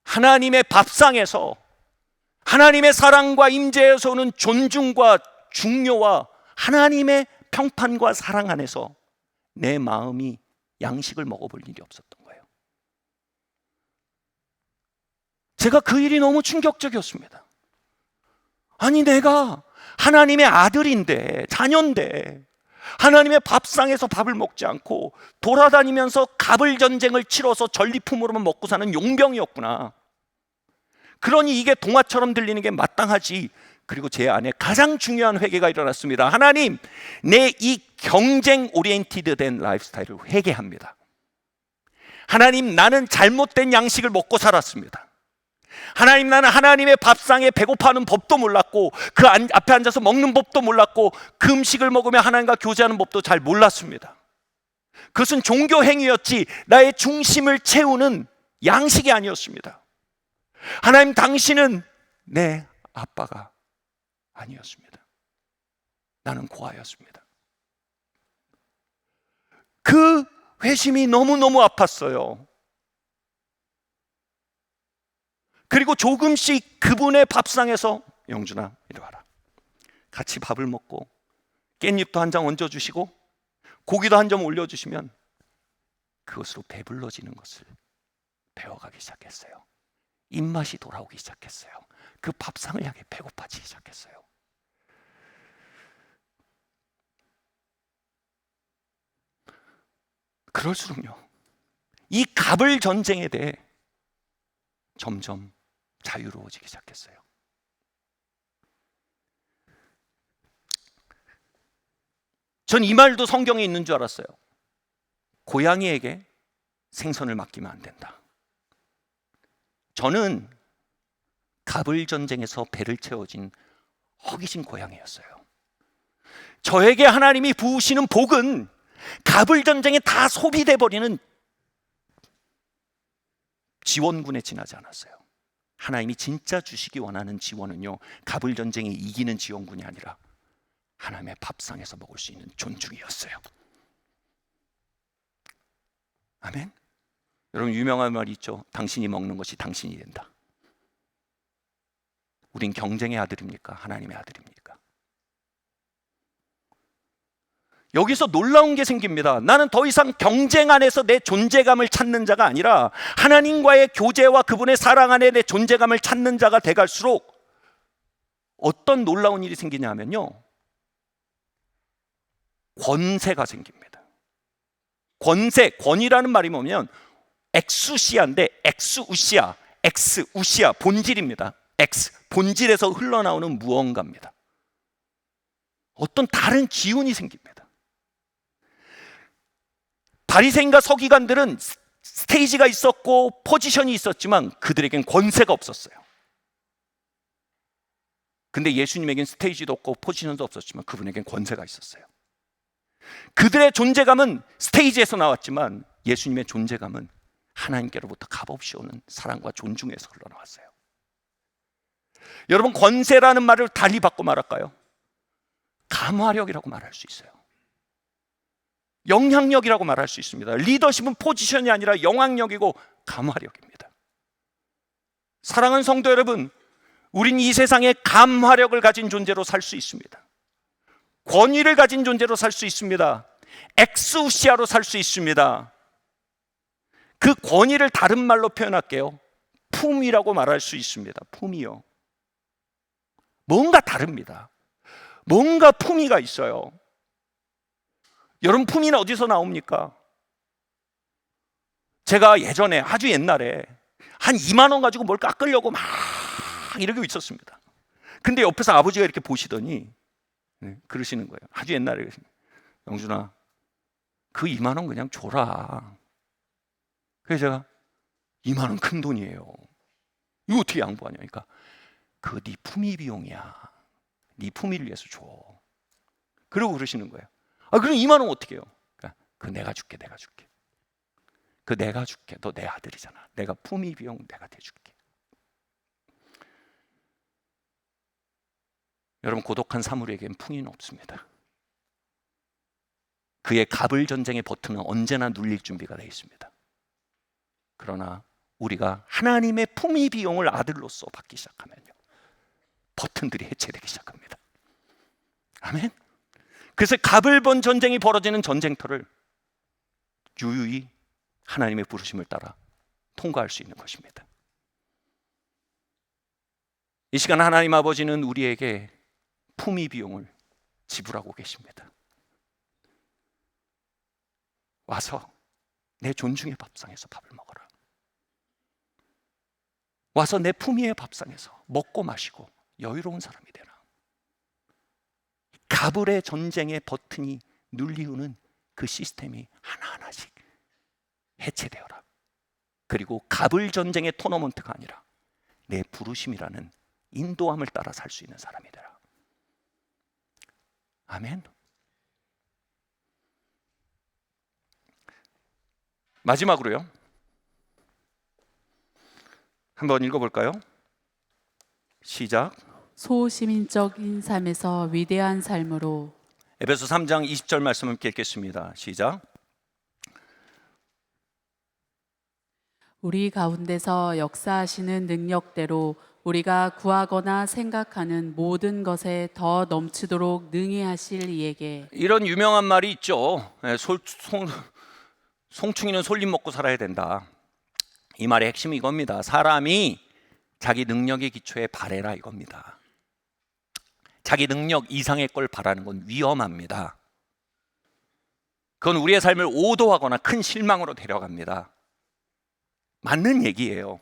하나님의 밥상에서, 하나님의 사랑과 임재에서 오는 존중과 중요와 하나님의 평판과 사랑 안에서 내 마음이 양식을 먹어볼 일이 없었던 거예요. 제가 그 일이 너무 충격적이었습니다. 아니, 내가 하나님의 아들인데, 자녀인데 하나님의 밥상에서 밥을 먹지 않고 돌아다니면서 갑을 전쟁을 치러서 전리품으로만 먹고 사는 용병이었구나. 그러니 이게 동화처럼 들리는 게 마땅하지. 그리고 제 안에 가장 중요한 회개가 일어났습니다. 하나님, 내 이 경쟁 오리엔티드 된 라이프스타일을 회개합니다. 하나님, 나는 잘못된 양식을 먹고 살았습니다. 하나님, 나는 하나님의 밥상에 배고파하는 법도 몰랐고 그 앞에 앉아서 먹는 법도 몰랐고 그 음식을 먹으며 하나님과 교제하는 법도 잘 몰랐습니다. 그것은 종교 행위였지 나의 중심을 채우는 양식이 아니었습니다. 하나님, 당신은 내 아빠가 아니었습니다. 나는 고아였습니다. 그 회심이 너무너무 아팠어요. 그리고 조금씩 그분의 밥상에서 영준아 이리 와라, 같이 밥을 먹고 깻잎도 한 장 얹어주시고 고기도 한 점 올려주시면 그것으로 배불러지는 것을 배워가기 시작했어요. 입맛이 돌아오기 시작했어요. 그 밥상을 향해 배고파지기 시작했어요. 그럴수록요, 이 갑을 전쟁에 대해 점점 자유로워지기 시작했어요. 전 이 말도 성경에 있는 줄 알았어요. 고양이에게 생선을 맡기면 안 된다. 저는 갑을 전쟁에서 배를 채워진 허기진 고양이였어요. 저에게 하나님이 부으시는 복은 갑을 전쟁에 다 소비돼 버리는 지원군에 지나지 않았어요. 하나님이 진짜 주시기 원하는 지원은요, 갑을 전쟁에 이기는 지원군이 아니라 하나님의 밥상에서 먹을 수 있는 존중이었어요. 아멘. 여러분, 유명한 말이 있죠. 당신이 먹는 것이 당신이 된다. 우린 경쟁의 아들입니까? 하나님의 아들입니까? 여기서 놀라운 게 생깁니다. 나는 더 이상 경쟁 안에서 내 존재감을 찾는 자가 아니라 하나님과의 교제와 그분의 사랑 안에 내 존재감을 찾는 자가 돼갈수록 어떤 놀라운 일이 생기냐면요, 권세가 생깁니다. 권세, 권이라는 말이 뭐냐면 엑수시아인데, 엑수우시아, 엑스우시아 본질입니다. 엑스, 본질에서 흘러나오는 무언가입니다. 어떤 다른 기운이 생깁니다. 바리새인과 서기관들은 스테이지가 있었고 포지션이 있었지만 그들에겐 권세가 없었어요. 근데 예수님에겐 스테이지도 없고 포지션도 없었지만 그분에겐 권세가 있었어요. 그들의 존재감은 스테이지에서 나왔지만 예수님의 존재감은 하나님께로부터 값없이 오는 사랑과 존중에서 흘러나왔어요. 여러분, 권세라는 말을 달리 바꿔 말할까요? 감화력이라고 말할 수 있어요. 영향력이라고 말할 수 있습니다. 리더십은 포지션이 아니라 영향력이고 감화력입니다. 사랑하는 성도 여러분, 우린 이 세상에 감화력을 가진 존재로 살 수 있습니다. 권위를 가진 존재로 살 수 있습니다. 엑스우시아로 살 수 있습니다. 그 권위를 다른 말로 표현할게요. 품위라고 말할 수 있습니다. 품위요. 뭔가 다릅니다. 뭔가 품위가 있어요. 여러분, 품위는 어디서 나옵니까? 제가 예전에, 아주 옛날에 한 2만 원 가지고 뭘 깎으려고 막 이러고 있었습니다. 근데 옆에서 아버지가 이렇게 보시더니 그러시는 거예요. 아주 옛날에, 영준아, 그 2만 원 그냥 줘라. 그래서 제가 2만 원 큰 돈이에요. 이거 어떻게 양보하냐? 그러니까 그거 네 품위 비용이야. 네 품위를 위해서 줘. 그러고 그러시는 거예요. 아, 그럼 2만 원 어떻게 해요? 그러니까 그 내가 줄게. 그 내가 줄게. 너 내 아들이잖아. 내가 품위 비용 내가 대줄게. 여러분, 고독한 사물에겐 품위는 없습니다. 그의 갑을 전쟁의 버튼은 언제나 눌릴 준비가 되어 있습니다. 그러나 우리가 하나님의 품위 비용을 아들로서 받기 시작하면요, 버튼들이 해체되기 시작합니다. 아멘. 그래서 갑을 본 전쟁이 벌어지는 전쟁터를 유유히 하나님의 부르심을 따라 통과할 수 있는 것입니다. 이 시간 하나님 아버지는 우리에게 품위 비용을 지불하고 계십니다. 와서 내 존중의 밥상에서 밥을 먹어라. 와서 내 품위의 밥상에서 먹고 마시고 여유로운 사람이 되라. 갑을의 전쟁의 버튼이 눌리우는 그 시스템이 하나하나씩 해체되어라. 그리고 갑을 전쟁의 토너먼트가 아니라 내 부르심이라는 인도함을 따라 살 수 있는 사람이 되라. 아멘. 마지막으로요, 한번 읽어볼까요? 시작. 소시민적인 삶에서 위대한 삶으로 에베소 3장 20절 말씀 함께 읽겠습니다. 시작. 우리 가운데서 역사하시는 능력대로 우리가 구하거나 생각하는 모든 것에 더 넘치도록 능히 하실 이에게. 이런 유명한 말이 있죠. 송충이는 솔잎 먹고 살아야 된다. 이 말의 핵심이 이겁니다. 사람이 자기 능력의 기초에 바래라 이겁니다. 자기 능력 이상의 걸 바라는 건 위험합니다. 그건 우리의 삶을 오도하거나 큰 실망으로 데려갑니다. 맞는 얘기예요.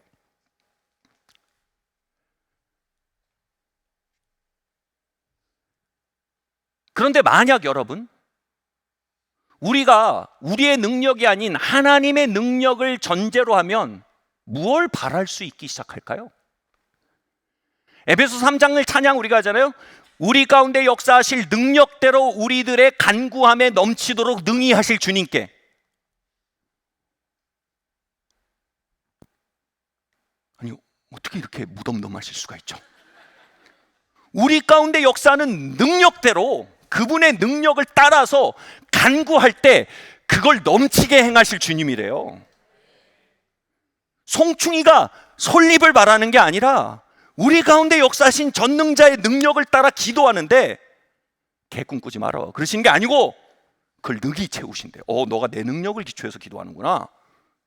그런데 만약 여러분, 우리가 우리의 능력이 아닌 하나님의 능력을 전제로 하면 무엇을 바랄 수 있기 시작할까요? 에베소 3장을 찬양 우리가 하잖아요. 우리 가운데 역사하실 능력대로 우리들의 간구함에 넘치도록 능히 하실 주님께. 아니, 어떻게 이렇게 무덤덤하실 수가 있죠? 우리 가운데 역사하는 능력대로 그분의 능력을 따라서 간구할 때 그걸 넘치게 행하실 주님이래요. 송충이가 솔잎을 바라는 게 아니라 우리 가운데 역사하신 전능자의 능력을 따라 기도하는데 개 꿈꾸지 말아 그러시는 게 아니고 그걸 능히 채우신대요. 너가 내 능력을 기초해서 기도하는구나.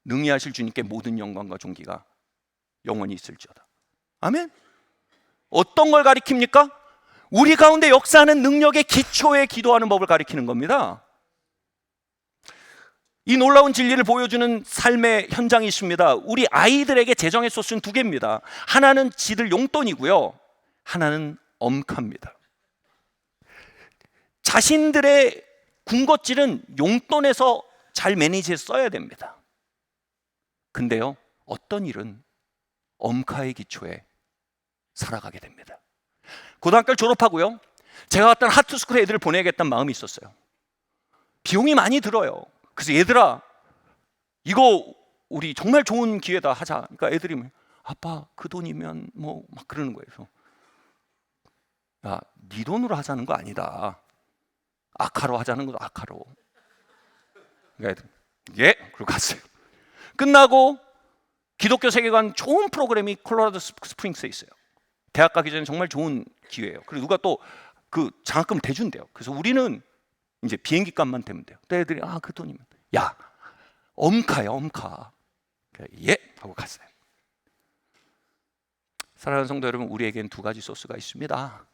능히 하실 주님께 모든 영광과 존귀가 영원히 있을지어다. 아멘. 어떤 걸 가리킵니까? 우리 가운데 역사하는 능력의 기초에 기도하는 법을 가리키는 겁니다. 이 놀라운 진리를 보여주는 삶의 현장이 있습니다. 우리 아이들에게 재정의 소스는 두 개입니다. 하나는 지들 용돈이고요, 하나는 엄카입니다. 자신들의 군것질은 용돈에서 잘 매니지해서 써야 됩니다. 근데요, 어떤 일은 엄카의 기초에 살아가게 됩니다. 고등학교를 졸업하고요, 제가 갔던 하트스쿨에 애들을 보내야겠다는 마음이 있었어요. 비용이 많이 들어요. 그래서 얘들아, 이거 우리 정말 좋은 기회다 하자. 그러니까 애들이 아빠 그 돈이면 뭐 막 그러는 거예요. 그래서 야, 네 돈으로 하자는 거 아니다. 아카로 하자는 거도 아카로. 그러니까 예, 그리고 갔어요. 끝나고 기독교 세계관 좋은 프로그램이 콜로라도 스프링스에 있어요. 대학 가기 전에 정말 좋은 기회예요. 그리고 누가 또 그 장학금 대준대요. 그래서 우리는 이제 비행기 값만 되면 돼요. 또 애들이 그 돈이면 야, 엄카야 엄카. 예 하고 갔어요. 사랑하는 성도 여러분, 우리에겐 두 가지 소스가 있습니다.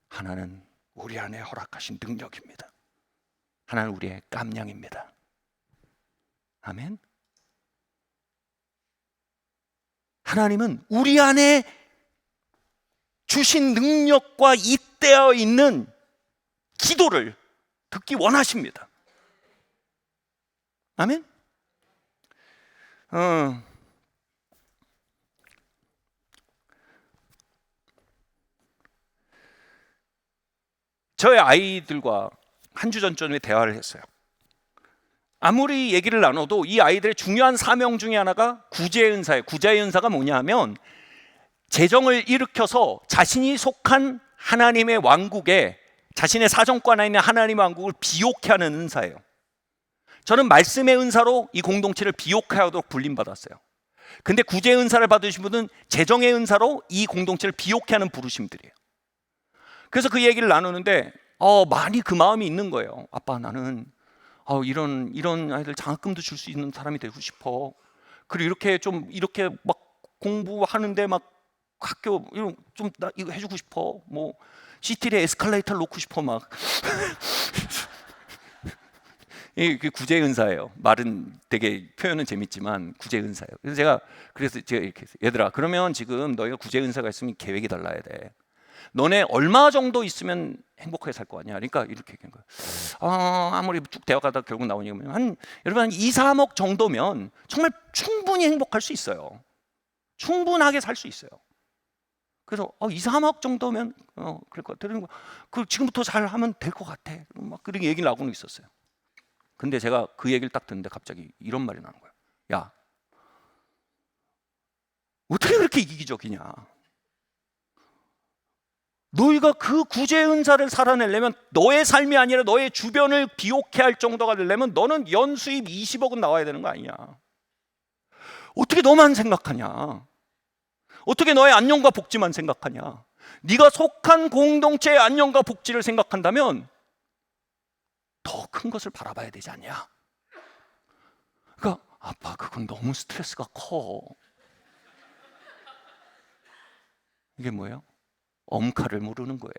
하나는 우리 안에 허락하신 능력입니다. 하나는 우리의 깜냥입니다. 아멘. 하나님은 우리 안에 주신 능력과 잇대어 있는 기도를 듣기 원하십니다. 아멘. 저의 아이들과 한 주 전쯤에 대화를 했어요. 아무리 얘기를 나눠도 이 아이들의 중요한 사명 중에 하나가 구제의 은사예요. 구제의 은사가 뭐냐 하면 재정을 일으켜서 자신이 속한 하나님의 왕국에, 자신의 사정권 안에 있는 하나님의 왕국을 비옥케 하는 은사예요. 저는 말씀의 은사로 이 공동체를 비옥케 하도록 불림받았어요. 근데 구제의 은사를 받으신 분은 재정의 은사로 이 공동체를 비옥케 하는 부르심들이에요. 그래서 그 얘기를 나누는데 많이 그 마음이 있는 거예요. 아빠, 나는 이런 아이들 장학금도 줄 수 있는 사람이 되고 싶어. 그리고 이렇게 막 공부하는데 막 학교 좀 나 이거 해주고 싶어. 뭐 시티에 에스컬레이터를 놓고 싶어 막. 이게 구제 은사예요. 말은 되게 표현은 재밌지만 구제 은사예요. 그래서 제가 이렇게 했어요. 얘들아, 그러면 지금 너희가 구제 은사가 있으면 계획이 달라야 돼. 너네 얼마 정도 있으면 행복하게 살 거 아니야? 그러니까 이렇게 얘기한 거예요. 아무리 쭉 대화가다 결국 나오니 여러분 한 2, 3억 정도면 정말 충분히 행복할 수 있어요. 충분하게 살 수 있어요. 그래서 2, 3억 정도면 그럴 것 같아. 그 지금부터 잘 하면 될 것 같아. 막 그렇게 얘기를 나고는 있었어요. 근데 제가 그 얘기를 딱 듣는데 갑자기 이런 말이 나는 거예요. 야, 어떻게 그렇게 이기적이냐? 너희가 그 구제 은사를 살아내려면, 너의 삶이 아니라 너의 주변을 비옥케 할 정도가 되려면 너는 연수입 20억은 나와야 되는 거 아니냐? 어떻게 너만 생각하냐? 어떻게 너의 안녕과 복지만 생각하냐? 네가 속한 공동체의 안녕과 복지를 생각한다면 더 큰 것을 바라봐야 되지 않냐? 그러니까 아빠, 그건 너무 스트레스가 커. 이게 뭐예요? 엄칼을 모르는 거예요.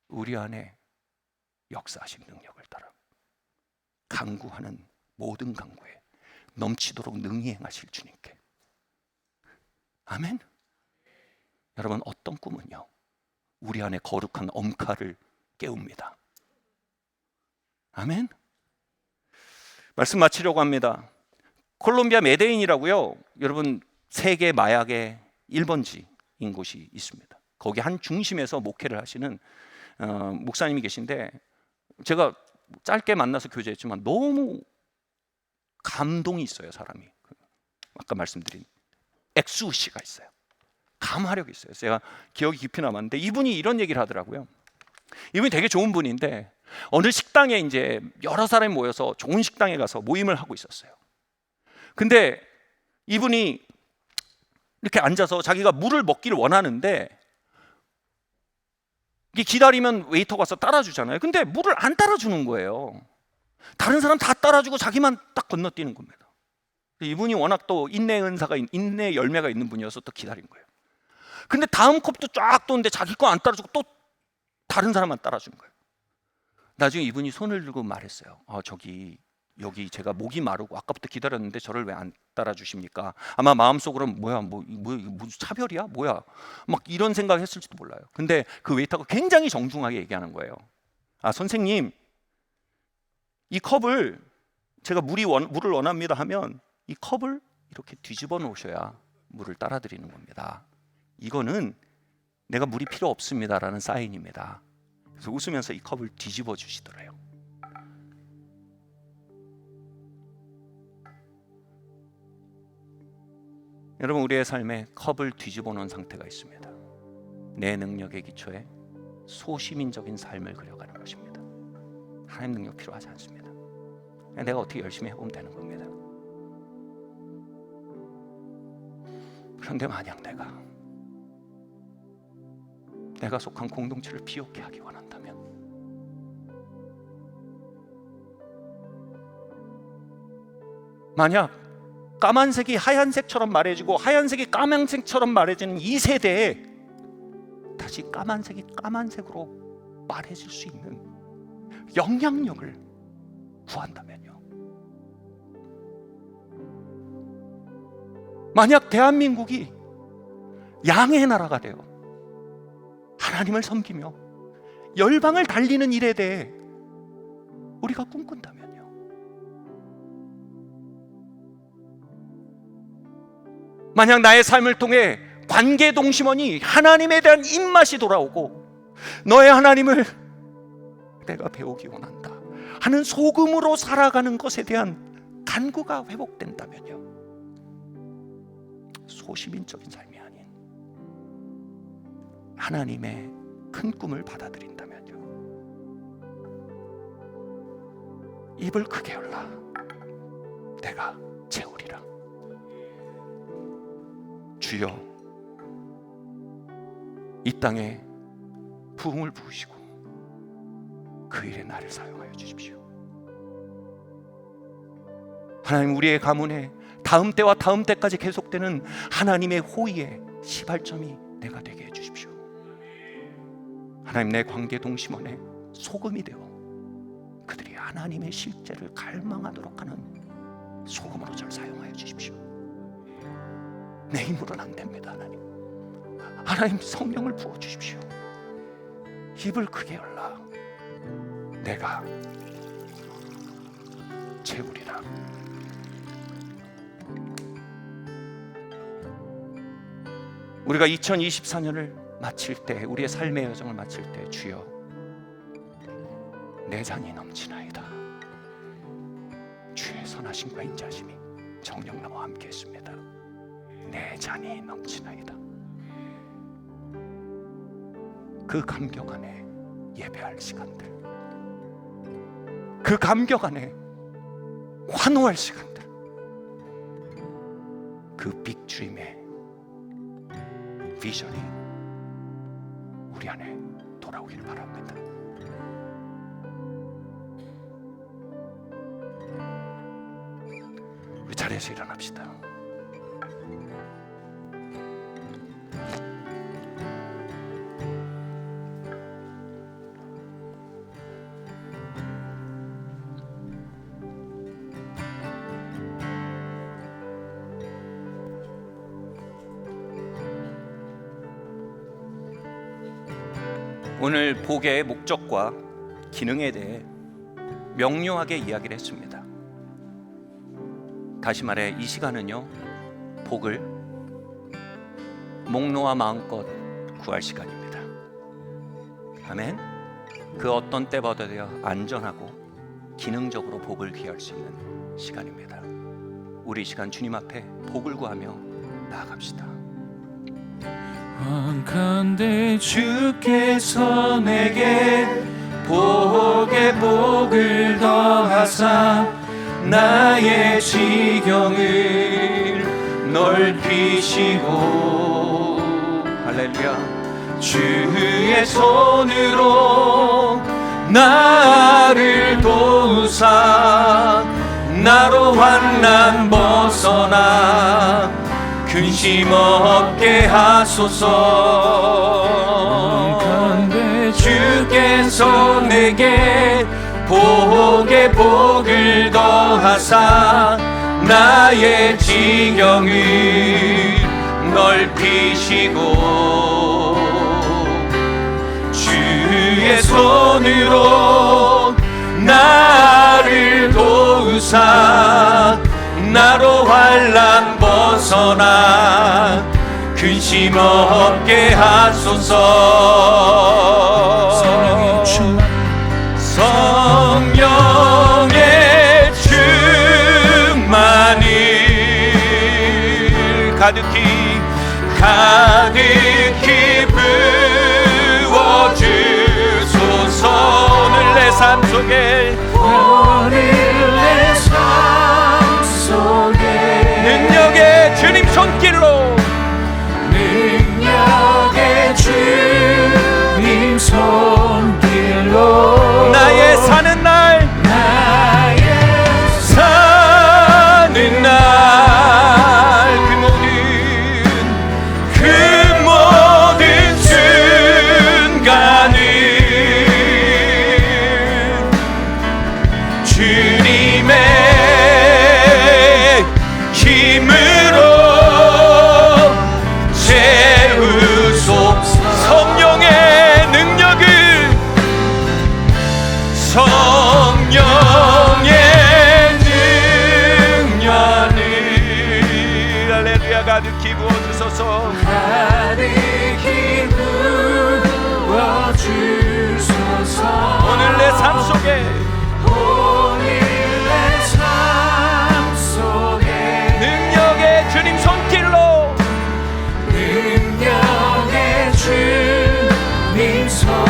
우리 안에 역사하신 능력을 따라 간구하는 모든 간구에 넘치도록 능히 행하실 주님께. 아멘. 여러분, 어떤 꿈은요, 우리 안에 거룩한 엄칼을 깨웁니다. 아멘. 말씀 마치려고 합니다. 콜롬비아 메데인이라고요, 여러분, 세계 마약의 1번지인 곳이 있습니다. 거기 한 중심에서 목회를 하시는 목사님이 계신데, 제가 짧게 만나서 교제했지만 너무 감동이 있어요. 사람이, 아까 말씀드린 엑수 씨가 있어요. 감화력이 있어요. 제가 기억이 깊이 남았는데, 이분이 이런 얘기를 하더라고요. 이분이 되게 좋은 분인데 어느 식당에 이제 여러 사람이 모여서 좋은 식당에 가서 모임을 하고 있었어요. 근데 이분이 이렇게 앉아서 자기가 물을 먹기를 원하는데, 이게 기다리면 웨이터가 와서 따라주잖아요. 근데 물을 안 따라주는 거예요. 다른 사람 다 따라주고 자기만 딱 건너뛰는 겁니다. 이분이 워낙 또 인내 열매가 있는 분이어서 또 기다린 거예요. 근데 다음 컵도 쫙 도는데 자기 거 안 따라주고 또 다른 사람만 따라주는 거예요. 나중에 이분이 손을 들고 말했어요. 여기 제가 목이 마르고 아까부터 기다렸는데 저를 왜 안 따라주십니까? 아마 마음속으로 무슨 차별이야? 뭐야? 막 이런 생각했을지도 몰라요. 근데 그 웨이터가 굉장히 정중하게 얘기하는 거예요. 선생님, 이 컵을 제가 물을 원합니다 하면 이 컵을 이렇게 뒤집어 놓으셔야 물을 따라 드리는 겁니다. 이거는 내가 물이 필요 없습니다라는 사인입니다. 그래서 웃으면서 이 컵을 뒤집어 주시더래요. 여러분, 우리의 삶에 컵을 뒤집어 놓은 상태가 있습니다. 내 능력의 기초에 소시민적인 삶을 그려가는 것입니다. 하나님 능력 필요하지 않습니다. 그냥 내가 어떻게 열심히 해보면 되는 겁니다. 그런데 만약 내가 속한 공동체를 비옥게 하기 원한다면, 만약 까만색이 하얀색처럼 말해지고 하얀색이 까만색처럼 말해지는 이 세대에 다시 까만색이 까만색으로 말해질 수 있는 영향력을 구한다면요, 만약 대한민국이 양의 나라가 되어 하나님을 섬기며 열방을 달리는 일에 대해 우리가 꿈꾼다면요, 만약 나의 삶을 통해 관계 동심원이 하나님에 대한 입맛이 돌아오고 너의 하나님을 내가 배우기 원한다 하는 소금으로 살아가는 것에 대한 간구가 회복된다면요, 소시민적인 삶이 아닌 하나님의 큰 꿈을 받아들인다면요, 입을 크게 열라 내가 채우리라. 주여, 이 땅에 부흥을 부으시고 그 일에 나를 사용하여 주십시오. 하나님, 우리의 가문에 다음 때와 다음 때까지 계속되는 하나님의 호의의 시발점이 내가 되게 해주십시오. 하나님, 내 관계 동심원에 소금이 되어 그들이 하나님의 실제를 갈망하도록 하는 소금으로 저를 사용하여 주십시오. 내 힘으로는 안 됩니다. 하나님 성령을 부어주십시오. 입을 크게 열라 내가 채우리라. 우리가 2024년을 마칠 때, 우리의 삶의 여정을 마칠 때, 주여 내 잔이 넘치나이다. 주의 선하심과 인자심이 정녕 나와 함께했습니다. 내 잔이 넘치나이다. 그 감격 안에 예배할 시간들, 그 감격 안에 환호할 시간들, 그 빅드림의 비전이 우리 안에 돌아오길 바랍니다. 우리 자리에서 일어납시다. 오늘 복의 목적과 기능에 대해 명료하게 이야기를 했습니다. 다시 말해 이 시간은요, 복을 목 놓아 마음껏 구할 시간입니다. 아멘. 그 어떤 때보다도 안전하고 기능적으로 복을 귀할 수 있는 시간입니다. 우리 이 시간 주님 앞에 복을 구하며 나아갑시다. 원컨대 주께서 내게 복의 복을 더하사 나의 지경을 넓히시고 할렐루야. 주의 손으로 나를 도우사 나로 환난 벗어나 근심 없게 하소서. 주께서 내게 복의 복을 더하사 나의 지경을 넓히시고 주의 손으로 나를 도우사 나로 환난 벗어나 근심 없게 하소서. 성령의 충만을 가득히 부어주소서. 오늘 내 삶 속에 능력의 주님 손길로 나의 사는 날 그 모든 순간을 주님의 힘으로 채우소서. 성령의 능력을 할렐루야. 가득히 부어주소서. 오늘 내 삶 속에 능력의 주님 손길로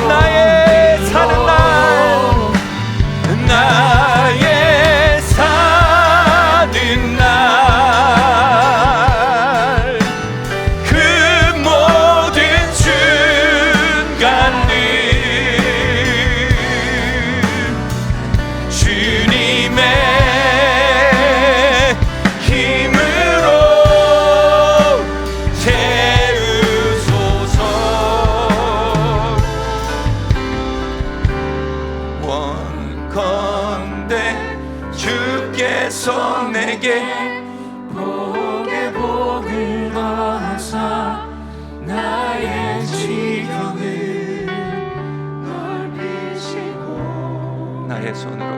나의 사는 날 그 모든 순간을 주님의 힘으로 채우소서. 원컨대 주께서 내게 복의 복을 더하사 나의 지경을 넓히시고 나의 손으로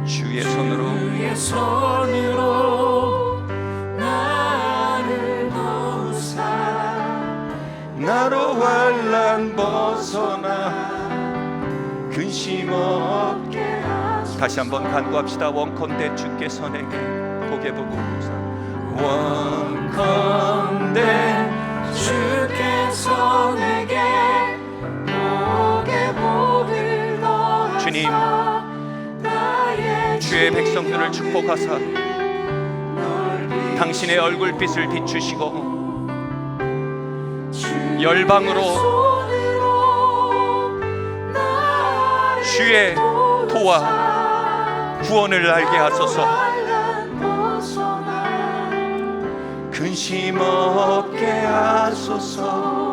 주의 손으로 나를 도우사 나로 환난 벗어나 근심 없게 하소서. 다시 한번 간구합시다. 원컨대 주께서 내게 복의 복을 더하사 원컨대 주께서 내게 복의 복을 더하사 주님 주의 백성들을 축복하사 당신의 얼굴빛을 비추시고 열방으로 주의 도와 구원을 알게 하소서. 근심 없게 하소서.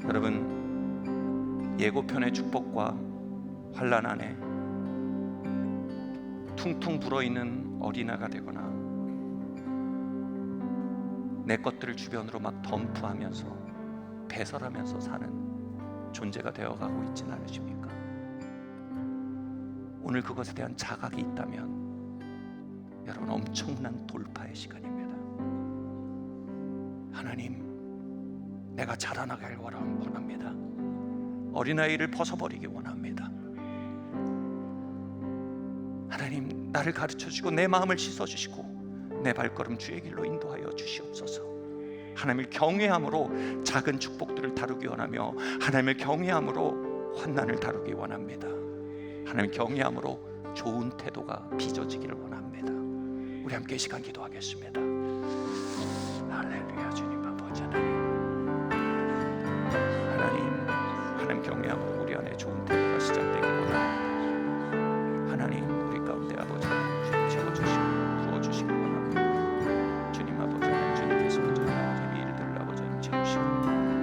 여러분, 예고편의 축복과 환난 안에 퉁퉁 불어있는 어린아가 되거나 내 것들을 주변으로 막 덤프하면서 배설하면서 사는 존재가 되어가고 있지는 않으십니까? 오늘 그것에 대한 자각이 있다면 여러분, 엄청난 돌파의 시간입니다. 하나님, 내가 자라나길 원합니다. 어린아이를 벗어버리기 원합니다. 하나님, 나를 가르쳐주시고 내 마음을 씻어주시고 내 발걸음 주의 길로 인도하여 주시옵소서. 하나님을 경외함으로 작은 축복들을 다루기 원하며 하나님을 경외함으로 환난을 다루기 원합니다. 하나님 경외함으로 좋은 태도가 빚어지기를 원합니다. 우리 함께 이 시간 기도하겠습니다. 할렐루야. 주님 아버지 하나님 경외함으로 우리 안에 좋은 태도가 시작되기 원합니다. 하나님, 우리 가운데 아버지 하나님 채워주시고 부어주시기 원합니다. 주님 아버지 하나님, 주님께서 먼저 이 일들을 아버지 하나님 채우시고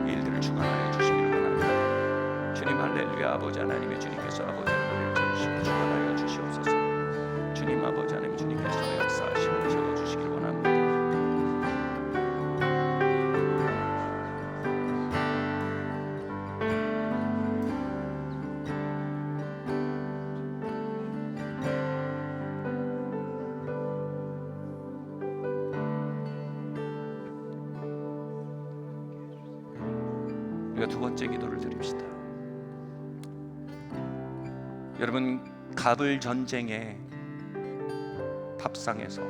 이 일들을 주관하여 주시기를 원합니다. 주님 할렐루야. 아버지 하나님의 주님께서 아버지 하나님을 채우시고 주관하여 주시옵소서. 주님 아버지 하나님, 주님께서 역사하시고 채워주시기를 원합니다. 우리가 두 번째 기도를 드립시다. 여러분, 가불 전쟁의 밥상에서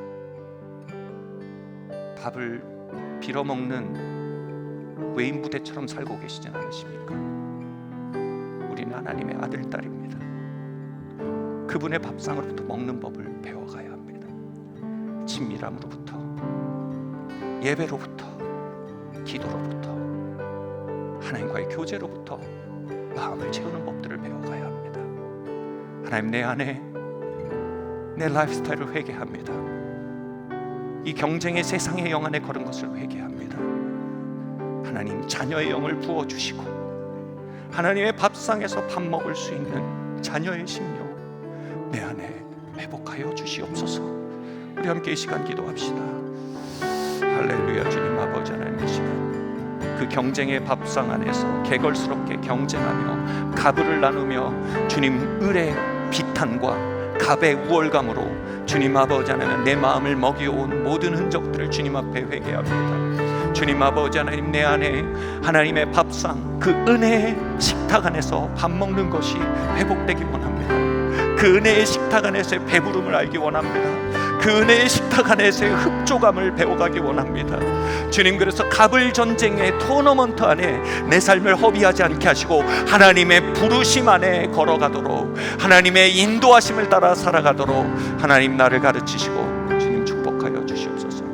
밥을 빌어먹는 외인 부대처럼 살고 계시지 않으십니까? 우리는 하나님의 아들, 딸입니다. 그분의 밥상으로부터 먹는 법을 배워가야 합니다. 친밀함으로부터, 예배로부터, 기도로부터, 하나님과의 교제로부터 마음을 채우는 법들을 배워가야 합니다. 하나님, 내 안에 내 라이프스타일을 회개합니다. 이 경쟁의 세상의 영 안에 걸은 것을 회개합니다. 하나님, 자녀의 영을 부어주시고 하나님의 밥상에서 밥 먹을 수 있는 자녀의 심령 내 안에 회복하여 주시옵소서. 우리 함께 이 시간 기도합시다. 할렐루야. 주님 아버지 하나님, 이 시간 그 경쟁의 밥상 안에서 개걸스럽게 경쟁하며 가부를 나누며 주님 을의 비탄과 갑의 우월감으로 주님 아버지 하나님, 내 마음을 먹여온 모든 흔적들을 주님 앞에 회개합니다. 주님 아버지 하나님, 내 안에 하나님의 밥상, 그 은혜의 식탁 안에서 밥 먹는 것이 회복되기 원합니다. 그 은혜의 식탁 안에서의 배부름을 알기 원합니다. 그 은혜의 식탁 안에서의 흡족함을 배워가기 원합니다. 주님, 그래서 갑을 전쟁의 토너먼트 안에 내 삶을 허비하지 않게 하시고 하나님의 부르심 안에 걸어가도록, 하나님의 인도하심을 따라 살아가도록 하나님 나를 가르치시고 주님 축복하여 주시옵소서.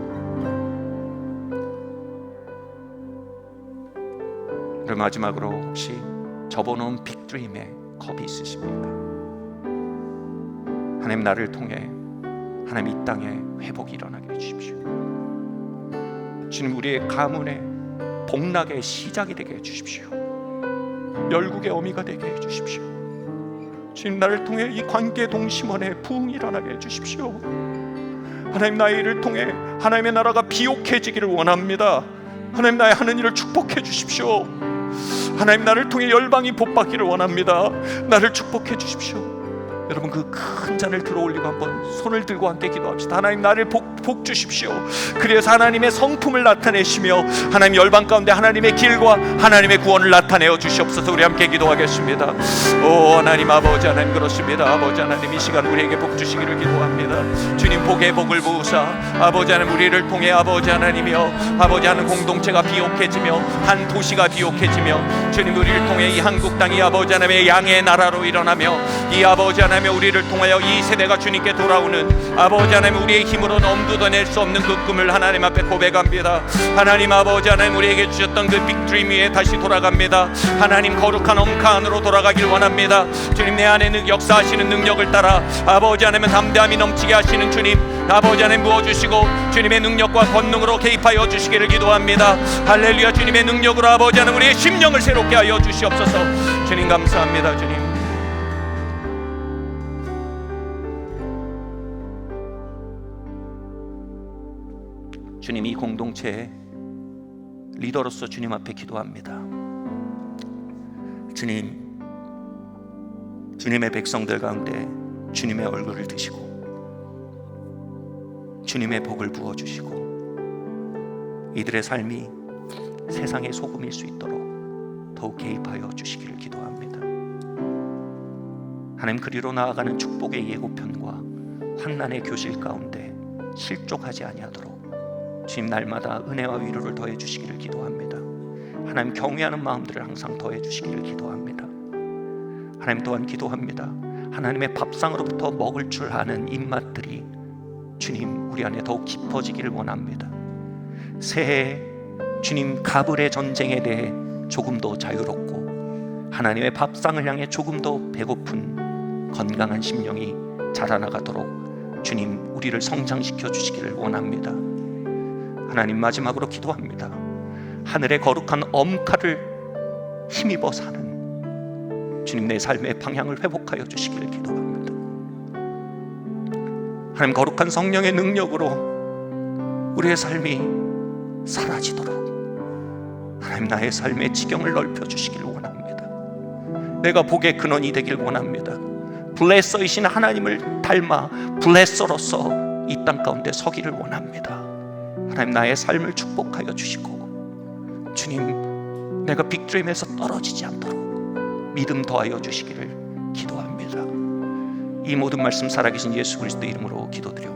그리고 마지막으로, 혹시 접어놓은 빅드림의 컵이 있으십니까? 하나님, 나를 통해 하나님 이 땅에 회복이 일어나게 해주십시오. 주님, 우리의 가문의 복락의 시작이 되게 해주십시오. 열국의 어미가 되게 해주십시오. 주님, 나를 통해 이 관계 동심원의 부흥이 일어나게 해주십시오. 하나님, 나의 일을 통해 하나님의 나라가 비옥해지기를 원합니다. 하나님, 나의 하는 일을 축복해 주십시오. 하나님, 나를 통해 열방이 복받기를 원합니다. 나를 축복해 주십시오. 여러분, 그 큰 잔을 들어올리고 한번 손을 들고 함께 기도합시다. 하나님, 나를 복 주십시오. 그래서 하나님의 성품을 나타내시며 하나님 열방 가운데 하나님의 길과 하나님의 구원을 나타내어 주시옵소서. 우리 함께 기도하겠습니다. 오 하나님 아버지 하나님 그렇습니다. 아버지 하나님 이 시간 우리에게 복 주시기를 기도합니다. 주님 복의 복을 부으사 아버지 하나님 우리를 통해 아버지 하나님이여 아버지 하는 공동체가 비옥해지며 한 도시가 비옥해지며 주님 우리를 통해 이 한국 땅이 아버지 하나님의 양의 나라로 일어나며 이 아버지 하나님 우리를 통하여 이 세대가 주님께 돌아오는 아버지 하나님 우리의 힘으로는 엄두도 낼 수 없는 그 꿈을 하나님 앞에 고백합니다. 하나님 아버지 하나님 우리에게 주셨던 그 빅드림 위에 다시 돌아갑니다. 하나님 거룩한 엄카 안으로 돌아가길 원합니다. 주님 내 안에 역사하시는 능력을 따라 아버지 하나님 담대함이 넘치게 하시는 주님 아버지 하나님 부어주시고 주님의 능력과 권능으로 개입하여 주시기를 기도합니다. 할렐루야. 주님의 능력으로 아버지 하나님 우리의 심령을 새롭게 하여 주시옵소서. 주님 감사합니다. 주님 주님 이 공동체의 리더로서 주님 앞에 기도합니다. 주님 주님의 백성들 가운데 주님의 얼굴을 드시고 주님의 복을 부어주시고 이들의 삶이 세상의 소금일 수 있도록 더욱 개입하여 주시기를 기도합니다. 하나님 그리로 나아가는 축복의 예고편과 환난의 교실 가운데 실족하지 아니하도록 주님 날마다 은혜와 위로를 더해 주시기를 기도합니다. 하나님 경외하는 마음들을 항상 더해 주시기를 기도합니다. 하나님 또한 기도합니다. 하나님의 밥상으로부터 먹을 줄 아는 입맛들이 주님 우리 안에 더욱 깊어지기를 원합니다. 새해 주님 가불의 전쟁에 대해 조금 더 자유롭고 하나님의 밥상을 향해 조금 더 배고픈 건강한 심령이 자라나가도록 주님 우리를 성장시켜 주시기를 원합니다. 하나님 마지막으로 기도합니다. 하늘의 거룩한 엄카를 힘입어 사는 주님 내 삶의 방향을 회복하여 주시기를 기도합니다. 하나님 거룩한 성령의 능력으로 우리의 삶이 사라지도록 하나님 나의 삶의 지경을 넓혀 주시기를 원합니다. 내가 복의 근원이 되길 원합니다. 블레서이신 하나님을 닮아 블레서로서 이 땅 가운데 서기를 원합니다. 하나님 나의 삶을 축복하여 주시고 주님 내가 빅드림에서 떨어지지 않도록 믿음 더하여 주시기를 기도합니다. 이 모든 말씀 살아계신 예수 그리스도 이름으로 기도드립니다.